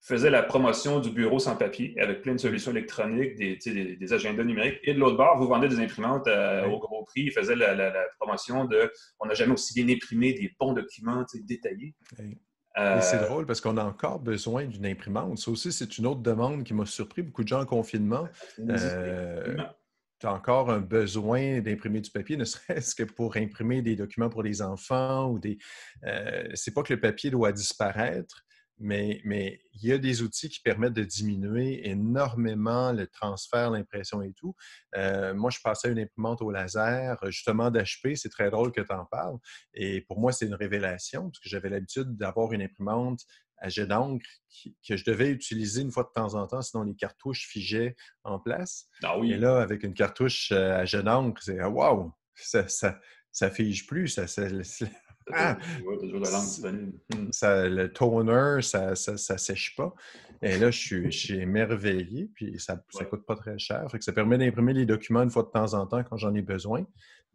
faisait la promotion du bureau sans papier avec plein de solutions électroniques, des agendas numériques. Et de l'autre bord, vous vendez des imprimantes au gros prix. Ils faisaient la promotion de « on n'a jamais aussi bien imprimé des bons documents détaillés ». Et c'est drôle parce qu'on a encore besoin d'une imprimante. Ça aussi, c'est une autre demande qui m'a surpris. Beaucoup de gens en confinement. Tu as encore un besoin d'imprimer du papier, ne serait-ce que pour imprimer des documents pour les enfants ou des. C'est pas que le papier doit disparaître, mais il y a des outils qui permettent de diminuer énormément le transfert, l'impression et tout. Moi, je passais à une imprimante au laser, justement d'HP. C'est très drôle que tu en parles. Et pour moi, c'est une révélation parce que j'avais l'habitude d'avoir une imprimante à jet d'encre que je devais utiliser une fois de temps en temps, sinon les cartouches figeaient en place. Ah oui. Et là, avec une cartouche à jet d'encre, c'est « wow! » Ça fige plus, le toner, ça sèche pas. Et là, je suis émerveillé, puis ça coûte pas très cher. Fait que ça permet d'imprimer les documents une fois de temps en temps quand j'en ai besoin.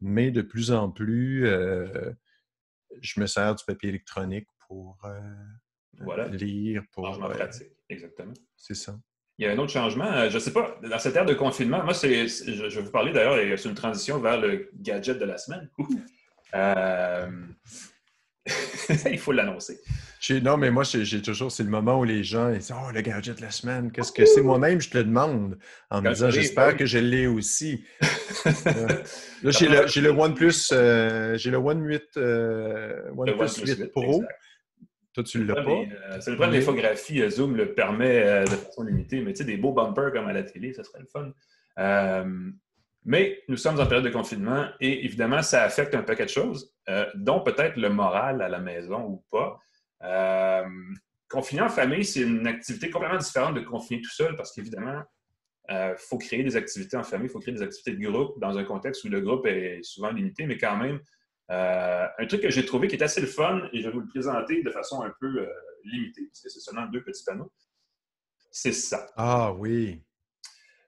Mais de plus en plus, je me sers du papier électronique pour lire. Changement pratique, exactement. C'est ça. Il y a un autre changement. Je ne sais pas, dans cette ère de confinement, moi, je vais vous parler d'ailleurs, c'est une transition vers le gadget de la semaine. Il faut l'annoncer. Non, mais moi, j'ai toujours, c'est le moment où les gens ils disent « Oh, le gadget de la semaine, qu'est-ce que c'est? » Moi-même, je te le demande en me disant « J'espère que je l'ai aussi. » Là, j'ai le OnePlus, j'ai le OnePlus 8 Pro. Exact. Toi, tu ne l'as pas. C'est le problème de l'infographie. Zoom le permet de façon limitée, mais tu sais, des beaux bumpers comme à la télé, ça serait le fun. Mais nous sommes en période de confinement et évidemment, ça affecte un paquet de choses, dont peut-être le moral à la maison ou pas. Confiner en famille, c'est une activité complètement différente de confiner tout seul parce qu'évidemment, il faut créer des activités en famille, il faut créer des activités de groupe dans un contexte où le groupe est souvent limité, mais quand même, un truc que j'ai trouvé qui est assez le fun et je vais vous le présenter de façon un peu limitée parce que c'est seulement 2 petits panneaux. C'est ça. Ah oui.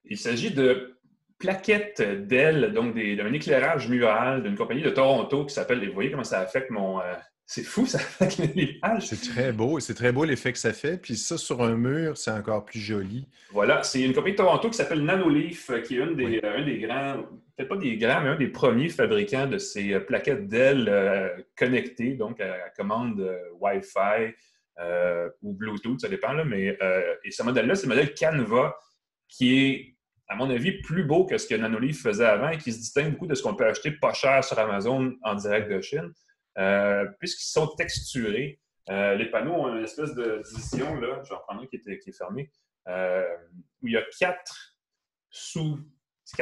Il s'agit de plaquettes d'ailes, donc d'un éclairage mural d'une compagnie de Toronto qui s'appelle, vous voyez comment ça affecte mon... c'est fou, ça affecte l'image. C'est très beau l'effet que ça fait. Puis ça, sur un mur, c'est encore plus joli. Voilà, c'est une compagnie de Toronto qui s'appelle Nanoleaf, qui est un des grands, peut-être pas des grands, mais un des premiers fabricants de ces plaquettes d'ailes connectées, donc à commande Wi-Fi ou Bluetooth, ça dépend, là, mais et ce modèle-là, c'est le modèle Canva, qui est, à mon avis, plus beau que ce que Nanoleaf faisait avant et qui se distingue beaucoup de ce qu'on peut acheter pas cher sur Amazon en direct de Chine, puisqu'ils sont texturés. Les panneaux ont une espèce d'édition, là, je vais en prendre un qui est fermé, où il y a 4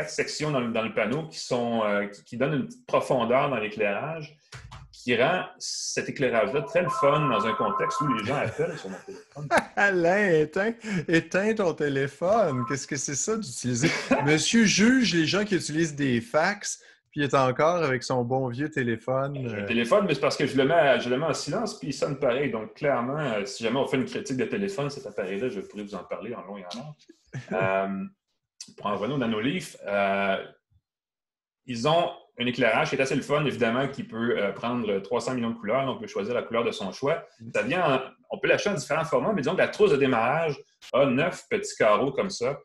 sections dans le panneau qui donnent une petite profondeur dans l'éclairage, qui rend cet éclairage-là très le fun dans un contexte où les gens appellent sur mon téléphone. Alain, éteins ton téléphone. Qu'est-ce que c'est ça d'utiliser? Monsieur juge les gens qui utilisent des fax, puis il est encore avec son bon vieux téléphone. J'ai un téléphone, mais c'est parce que je le mets en silence, puis il sonne pareil. Donc, clairement, si jamais on fait une critique de téléphone, cet appareil-là, je pourrais vous en parler en long et en large. Pour en revenir au Nanoleaf, ils ont un éclairage qui est assez le fun, évidemment, qui peut prendre 300 millions de couleurs. Donc, on peut choisir la couleur de son choix. On peut l'acheter en différents formats, mais disons que la trousse de démarrage a 9 petits carreaux comme ça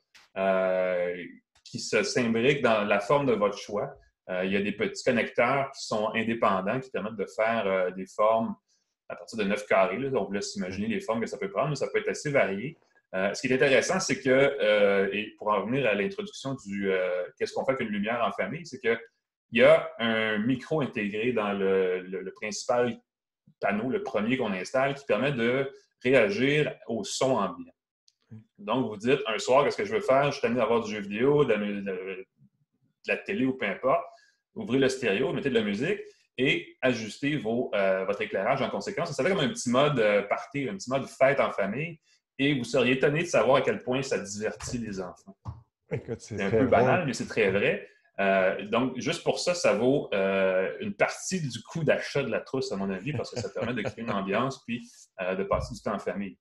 qui se s'imbriquent dans la forme de votre choix. Il y a des petits connecteurs qui sont indépendants, qui permettent de faire des formes à partir de 9 carrés. Là. On vous laisse imaginer les formes que ça peut prendre, mais ça peut être assez varié. Ce qui est intéressant, c'est que, et pour en revenir à l'introduction du qu'est-ce qu'on fait avec une lumière en famille, c'est qu'il y a un micro intégré dans le principal panneau, le premier qu'on installe, qui permet de réagir au son ambiant. Donc, vous dites, un soir, qu'est-ce que je veux faire? Je suis amené à avoir du jeu vidéo, de la télé ou peu importe. Ouvrez le stéréo, mettez de la musique et ajustez votre éclairage en conséquence. Ça fait comme un petit mode party, un petit mode fête en famille. Et vous seriez étonné de savoir à quel point ça divertit les enfants. Écoute, c'est un peu banal, mais c'est très vrai. Donc, juste pour ça, ça vaut une partie du coût d'achat de la trousse, à mon avis, parce que ça permet de créer une ambiance puis de passer du temps en famille.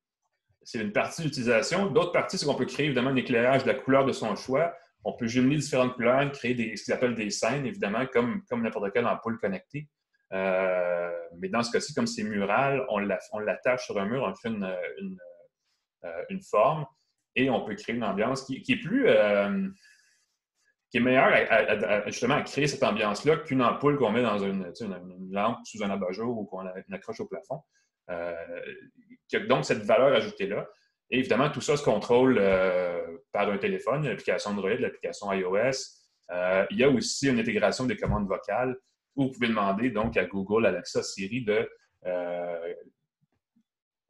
C'est une partie d'utilisation. D'autres parties, c'est qu'on peut créer évidemment un éclairage de la couleur de son choix. On peut jumeler différentes couleurs, créer ce qu'ils appellent des scènes, évidemment, comme n'importe quelle ampoule connectée. Mais dans ce cas-ci, comme c'est mural, on l'attache sur un mur, on crée une forme et on peut créer une ambiance qui est meilleure justement à créer cette ambiance-là qu'une ampoule qu'on met dans une lampe sous un abat-jour ou qu'on accroche au plafond. Qui a donc cette valeur ajoutée-là. Et évidemment, tout ça se contrôle par un téléphone, l'application Android, l'application iOS. Il y a aussi une intégration des commandes vocales où vous pouvez demander donc à Google, Alexa, Siri de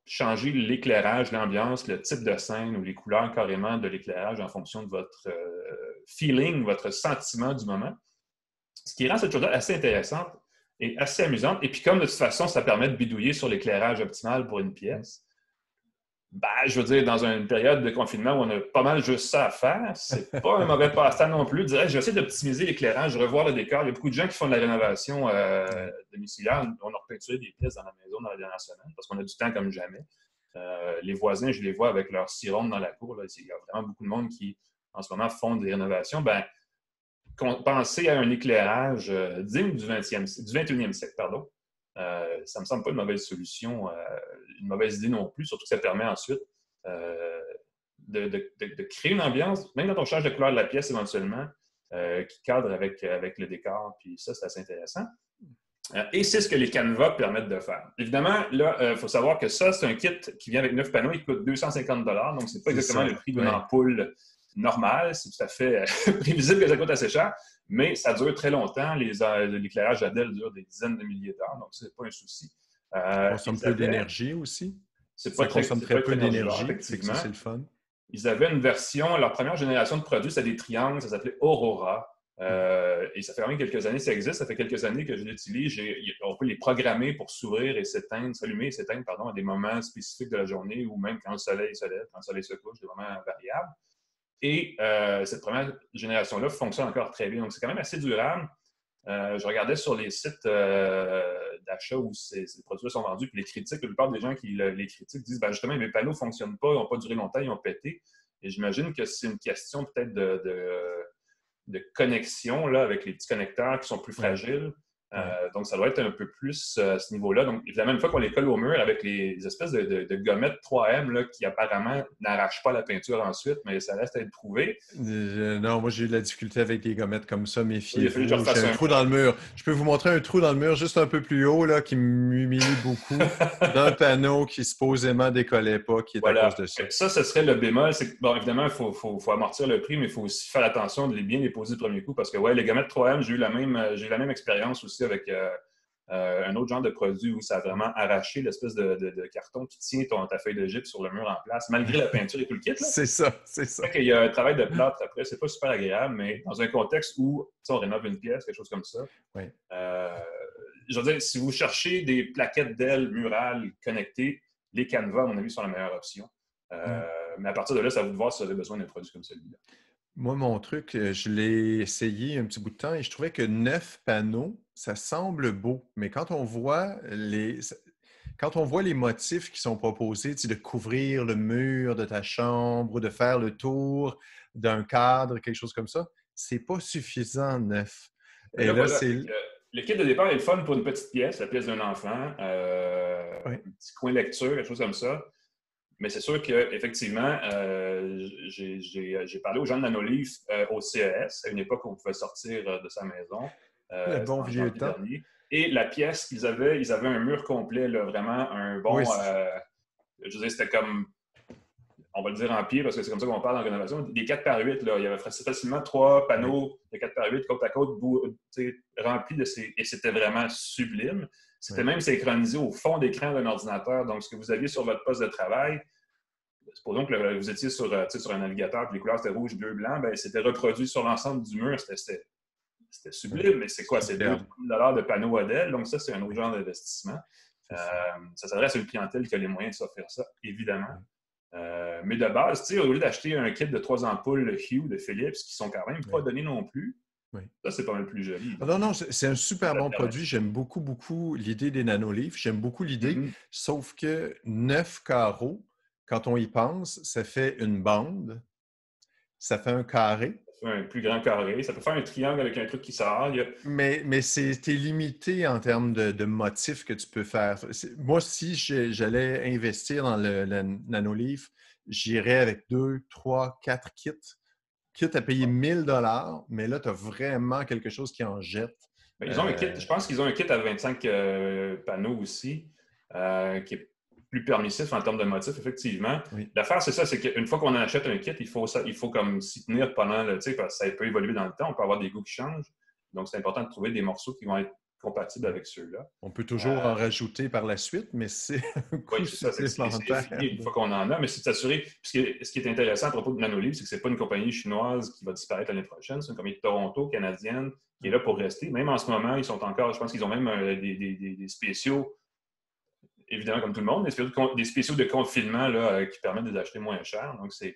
changer l'éclairage, l'ambiance, le type de scène ou les couleurs carrément de l'éclairage en fonction de votre feeling, votre sentiment du moment. Ce qui rend cette chose-là assez intéressante et assez amusante. Et puis comme de toute façon, ça permet de bidouiller sur l'éclairage optimal pour une pièce, je veux dire, dans une période de confinement où on a pas mal juste ça à faire, c'est pas un mauvais passe-temps non plus. Je dirais, j'essaie d'optimiser l'éclairage, revoir le décor. Il y a beaucoup de gens qui font de la rénovation domiciliaire. On a repeinturé des pièces dans la maison dans la dernière semaine parce qu'on a du temps comme jamais. Les voisins, je les vois avec leurs sirènes dans la cour. Là. Il y a vraiment beaucoup de monde qui, en ce moment, font des rénovations. Pensez à un éclairage digne du 21e siècle, pardon. Ça ne me semble pas une mauvaise solution, une mauvaise idée non plus, surtout que ça permet ensuite de créer une ambiance, même quand on change de couleur de la pièce éventuellement, qui cadre avec le décor, puis ça, c'est assez intéressant. Et c'est ce que les canevas permettent de faire. Évidemment, là, il faut savoir que ça, c'est un kit qui vient avec 9 panneaux, il coûte 250 $, donc c'est pas exactement le prix d'une ampoule normale, c'est tout à fait prévisible que ça coûte assez cher. Mais ça dure très longtemps. L'éclairage Adel dure des dizaines de milliers d'heures, donc ce n'est pas un souci. Ça consomme peu d'énergie aussi. Ça consomme très peu d'énergie, effectivement. C'est le fun. Ils avaient une version, leur première génération de produits, c'était des triangles, ça s'appelait Aurora. Et ça fait quand même quelques années que ça existe. Ça fait quelques années que je l'utilise. On peut les programmer pour s'ouvrir et s'éteindre, s'allumer et s'éteindre, à des moments spécifiques de la journée ou même quand le soleil se lève, quand le soleil se couche, des moments variables. Et cette première génération-là fonctionne encore très bien. Donc, c'est quand même assez durable. Je regardais sur les sites d'achat où ces produits-là sont vendus, puis les critiques, la plupart des gens qui les critiquent disent justement, mes panneaux ne fonctionnent pas, ils n'ont pas duré longtemps, ils ont pété. Et j'imagine que c'est une question peut-être de connexion là, avec les petits connecteurs qui sont plus fragiles. Donc, ça doit être un peu plus à ce niveau-là. Donc, évidemment, une fois qu'on les colle au mur avec les espèces de gommettes 3M là, qui apparemment n'arrachent pas la peinture ensuite, mais ça reste à être prouvé. Non, moi, j'ai eu de la difficulté avec des gommettes comme ça, méfiez-vous. Il a fallu que je refasse un trou dans le mur. Je peux vous montrer un trou dans le mur juste un peu plus haut là, qui m'humilie beaucoup d'un panneau qui supposément décollait pas, qui est à cause de ça. Ça, ce serait le bémol. C'est que, bon, évidemment, il faut amortir le prix, mais il faut aussi faire attention de bien les poser du premier coup parce que, les gommettes 3M, j'ai eu la même expérience aussi avec un autre genre de produit où ça a vraiment arraché l'espèce de carton qui tient ta feuille de gypse sur le mur en place, malgré la peinture et tout le kit. Là. C'est ça, c'est ça. Fait qu'il y a un travail de plâtre après, c'est pas super agréable, mais dans un contexte où on rénove une pièce, quelque chose comme ça, oui. Je veux dire, si vous cherchez des plaquettes d'ailes murales connectées, les Canva, à mon avis, sont la meilleure option. Mais à partir de là, ça va vous de voir si vous avez besoin d'un produit comme celui-là. Moi, mon truc, je l'ai essayé un petit bout de temps et je trouvais que 9 panneaux, ça semble beau. Mais quand on voit les motifs qui sont proposés, de couvrir le mur de ta chambre, de faire le tour d'un cadre, quelque chose comme ça, c'est pas suffisant, 9. Et là, voilà, le kit de départ est le fun pour une petite pièce, la pièce d'un enfant, un petit coin lecture, quelque chose comme ça. Mais c'est sûr qu'effectivement, j'ai parlé aux gens de Nanolife au CES, à une époque où on pouvait sortir de sa maison. Le bon vieux temps. Dernier. Et la pièce qu'ils avaient, ils avaient un mur complet, là, vraiment un bon... Oui, je veux dire, c'était comme... On va le dire en pied parce que c'est comme ça qu'on parle en rénovation. Des 4x8, là, il y avait facilement 3 panneaux de 4x8 côte à côte remplis de ces... Et c'était vraiment sublime. C'était même synchronisé au fond d'écran d'un ordinateur. Donc, ce que vous aviez sur votre poste de travail, supposons que vous étiez sur un navigateur et les couleurs étaient rouge, bleu, blanc, ben, c'était reproduit sur l'ensemble du mur. C'était sublime, mais c'est quoi? C'est 2 $ de panneaux Adèle. Donc, ça, c'est un autre genre d'investissement. Ça s'adresse à une clientèle qui a les moyens de s'offrir ça, évidemment. Mais de base, au lieu d'acheter un kit de 3 ampoules Hue de Philips qui sont quand même pas données non plus, ça, c'est pas mal plus joli. Non, non, c'est un super bon produit. J'aime beaucoup, beaucoup l'idée des Nanolife. J'aime beaucoup l'idée, sauf que 9 carreaux, quand on y pense, ça fait une bande, ça fait un carré. Ça fait un plus grand carré. Ça peut faire un triangle avec un truc qui sort. Mais t'es limité en termes de motifs que tu peux faire. Moi, si j'allais investir dans le Nanolife, j'irais avec 2, 3, 4 kits. Quitte à payer 1 000 $, mais là, tu as vraiment quelque chose qui en jette. Ben, ils ont un kit, je pense qu'ils ont un kit à 25 panneaux aussi, qui est plus permissif en termes de motifs, effectivement. Oui. L'affaire, c'est ça, c'est qu'une fois qu'on achète un kit, il faut comme s'y tenir pendant, parce que ça peut évoluer dans le temps, on peut avoir des goûts qui changent. Donc, c'est important de trouver des morceaux qui vont être compatibles avec ceux-là. On peut toujours en rajouter par la suite, mais c'est un coût supplémentaire. C'est fini une fois qu'on en a, mais c'est de s'assurer. Ce qui est intéressant à propos de Nanolife, c'est que ce n'est pas une compagnie chinoise qui va disparaître l'année prochaine, c'est une compagnie de Toronto, canadienne, qui est là pour rester. Même en ce moment, ils sont encore, je pense qu'ils ont même des spéciaux, évidemment comme tout le monde, des spéciaux de confinement là, qui permettent de les acheter moins cher. Donc, c'est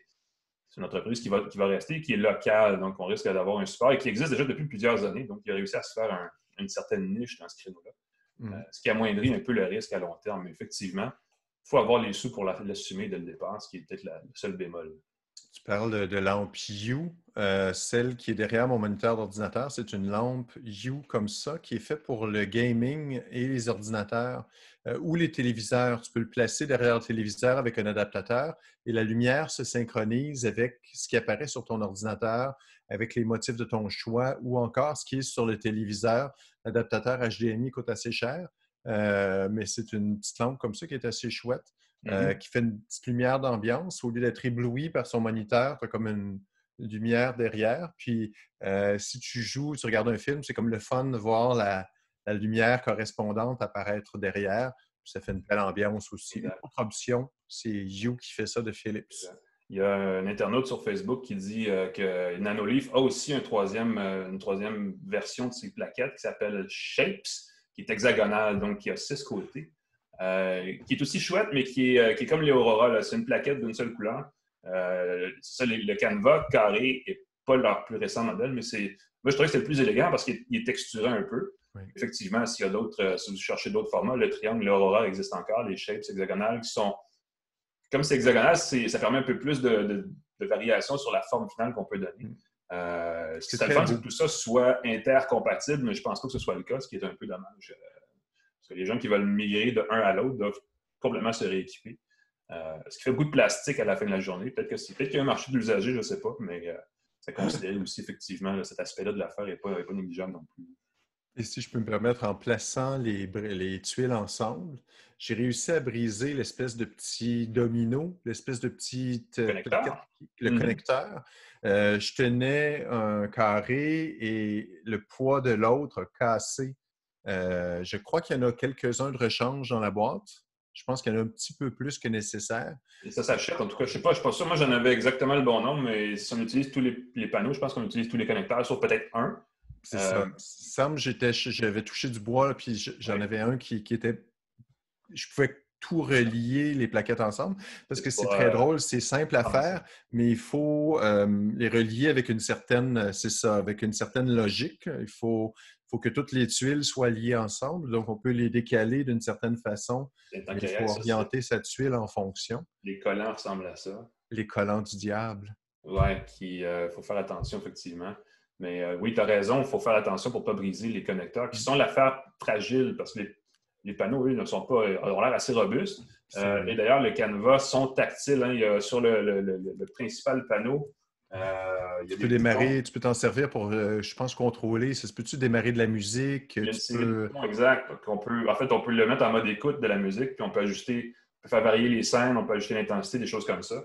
une entreprise qui va rester, qui est locale, donc on risque d'avoir un support et qui existe déjà depuis plusieurs années. Donc, il a réussi à se faire une certaine niche dans ce créneau-là. Ce qui amoindrit un peu le risque à long terme. Mais effectivement, il faut avoir les sous pour l'assumer dès le départ, ce qui est peut-être le seul bémol. Tu parles de lampe Hue. Celle qui est derrière mon moniteur d'ordinateur, c'est une lampe Hue comme ça qui est faite pour le gaming et les ordinateurs ou les téléviseurs. Tu peux le placer derrière le téléviseur avec un adaptateur et la lumière se synchronise avec ce qui apparaît sur ton ordinateur, avec les motifs de ton choix ou encore ce qui est sur le téléviseur. L'adaptateur HDMI coûte assez cher, mais c'est une petite lampe comme ça qui est assez chouette. Qui fait une petite lumière d'ambiance. Au lieu d'être ébloui par son moniteur, tu as comme une lumière derrière. Puis, si tu joues, tu regardes un film, c'est comme le fun de voir la lumière correspondante apparaître derrière. Puis ça fait une belle ambiance aussi. Une autre option, c'est Hue qui fait ça de Philips. Il y a un internaute sur Facebook qui dit que Nanolife a aussi une troisième version de ses plaquettes qui s'appelle Shapes, qui est hexagonale, donc qui a 6 côtés. Qui est aussi chouette, mais qui est comme les Aurora. C'est une plaquette d'une seule couleur. C'est ça, le Canva carré n'est pas leur plus récent modèle, mais moi, je trouvais que c'est le plus élégant parce qu'il est texturé un peu. Oui. Effectivement, si vous cherchez d'autres formats, le triangle, l'Aurora existe encore, les shapes hexagonales qui sont... Comme c'est hexagonal, ça permet un peu plus de variation sur la forme finale qu'on peut donner. Ce qui serait le fun, c'est que tout ça soit intercompatible, mais je ne pense pas que ce soit le cas, ce qui est un peu dommage. Parce que les gens qui veulent migrer de un à l'autre doivent complètement se rééquiper. Ce qui fait beaucoup de plastique à la fin de la journée. Peut-être qu'il y a un marché de l'usager, je ne sais pas, mais c'est considéré aussi effectivement cet aspect-là de l'affaire n'est pas négligeable non plus. Et si je peux me permettre, en plaçant les tuiles ensemble, j'ai réussi à briser l'espèce de petit domino, l'espèce de petit connecteur. Je tenais un carré et le poids de l'autre a cassé Je crois qu'il y en a quelques-uns de rechange dans la boîte. Je pense qu'il y en a un petit peu plus que nécessaire. Et ça s'achète, en tout cas. Je ne suis pas sûr. Moi, j'en avais exactement le bon nombre, mais si on utilise tous les panneaux, je pense qu'on utilise tous les connecteurs, sauf peut-être un. C'est ça. Sam, j'avais touché du bois, là, puis j'en avais un qui était... Je pouvais tout relier les plaquettes ensemble, parce que c'est très drôle, c'est simple à faire, mais il faut les relier avec une certaine, c'est ça, avec une certaine logique. Il faut que toutes les tuiles soient liées ensemble, donc on peut les décaler d'une certaine façon. Il faut orienter sa tuile en fonction. Les collants ressemblent à ça. Les collants du diable. Oui, il faut faire attention, effectivement. Mais oui, tu as raison, il faut faire attention pour ne pas briser les connecteurs, qui sont l'affaire fragile, parce que les panneaux, eux, ne sont pas, ont l'air assez robustes. Et d'ailleurs, les canevas sont tactiles. Hein. Il y a, sur le principal panneau, tu peux démarrer, tu peux t'en servir pour, je pense, contrôler. Peux-tu démarrer de la musique? Exact. En fait, on peut le mettre en mode écoute de la musique, puis on peut ajuster, on peut faire varier les scènes, on peut ajuster l'intensité, des choses comme ça.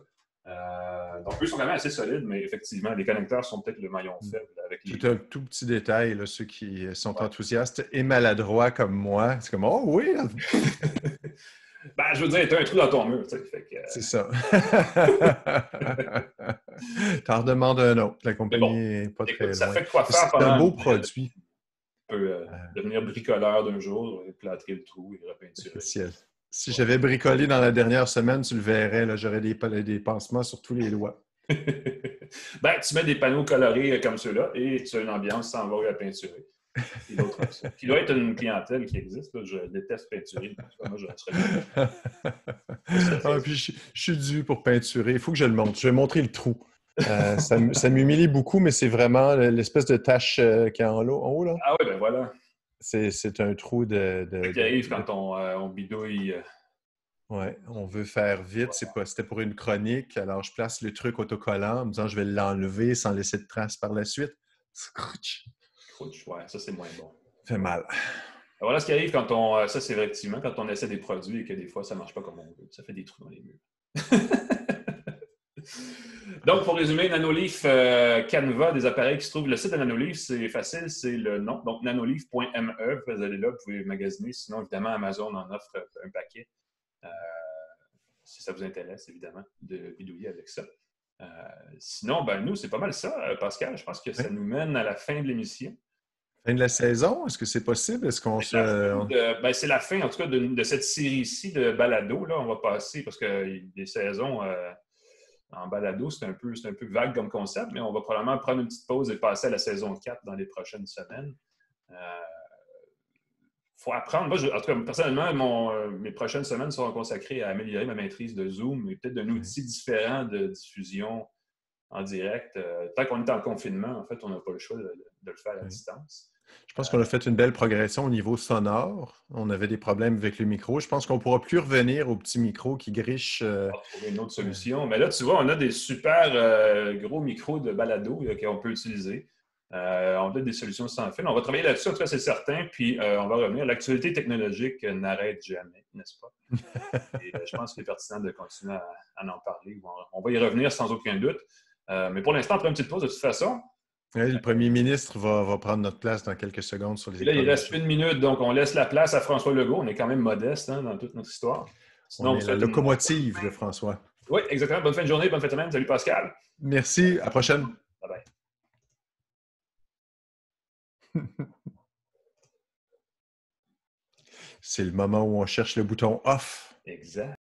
Donc, eux sont quand même assez solides, mais effectivement, les connecteurs sont peut-être le maillon faible. C'est un tout petit détail, là, ceux qui sont enthousiastes et maladroits comme moi. C'est comme, oh oui! Ben, je veux dire, tu as un trou dans ton mur, tu sais. C'est ça. T'en redemandes un autre. La compagnie n'est pas très loin. Ça fait quoi faire C'est un beau produit. Tu peux devenir bricoleur d'un jour, plâtrer le trou et repeinturer. Si j'avais bricolé dans la dernière semaine, tu le verrais, là, j'aurais des pansements sur tous les doigts. Ben, tu mets des panneaux colorés comme ceux-là et tu as une ambiance sans avoir à peinturer. Qui doit être une clientèle qui existe. Là. Je déteste peinturer. Moi, je serais... puis je suis dû pour peinturer. Il faut que je le montre. Je vais montrer le trou. Ça m'humilie beaucoup, mais c'est vraiment l'espèce de tache qui est en haut. Là. Ah oui, ben voilà. C'est un trou de... Ce qui arrive quand on bidouille. Oui, on veut faire vite. C'était pour une chronique. Alors, je place le truc autocollant en me disant je vais l'enlever sans laisser de traces par la suite. Scrouch, ouais, ça c'est moins bon. Ça fait mal. Alors, voilà ce qui arrive quand on... Ça, c'est effectivement quand on essaie des produits et que des fois, ça ne marche pas comme on veut. Ça fait des trous dans les murs. Donc, pour résumer, Nanoleaf Canva, des appareils qui se trouvent... Le site de Nanoleaf, c'est facile, c'est le nom. Donc, nanoleaf.me. Vous allez là, vous pouvez magasiner. Sinon, évidemment, Amazon en offre un paquet. Si ça vous intéresse, évidemment, de bidouiller avec ça. Sinon, ben, nous, c'est pas mal ça, Pascal. Je pense que ça nous mène à la fin de l'émission. Fin de la saison? Est-ce que c'est possible? Est-ce qu'on c'est la fin, en tout cas, de cette série-ci de balado. Là, on va passer, parce que des saisons en balado, c'est un peu vague comme concept, mais on va probablement prendre une petite pause et passer à la saison 4 dans les prochaines semaines. Faut apprendre. Moi, en tout cas, personnellement, mes prochaines semaines seront consacrées à améliorer ma maîtrise de Zoom et peut-être d'un outil différent de diffusion en direct. Tant qu'on est en confinement, en fait, on n'a pas le choix de le faire à distance. Je pense qu'on a fait une belle progression au niveau sonore. On avait des problèmes avec le micro. Je pense qu'on ne pourra plus revenir au petit micro qui griche. On va trouver une autre solution. Mais là, tu vois, on a des super gros micros de balado qu'on peut utiliser. On a des solutions sans fil. On va travailler là-dessus, en tout cas, c'est certain. Puis, on va revenir. L'actualité technologique n'arrête jamais, n'est-ce pas? Et je pense qu'il est pertinent de continuer à en parler. On va y revenir sans aucun doute. Mais pour l'instant, on prend une petite pause de toute façon. Oui, le premier ministre va prendre notre place dans quelques secondes sur les écrans. Là, il reste une minute, donc on laisse la place à François Legault. On est quand même modeste dans toute notre histoire. Sinon, on est la locomotive de François. Oui, exactement. Bonne fin de journée, bonne fin de semaine. Salut Pascal. Merci, à la prochaine. Bye-bye. C'est le moment où on cherche le bouton off. Exact.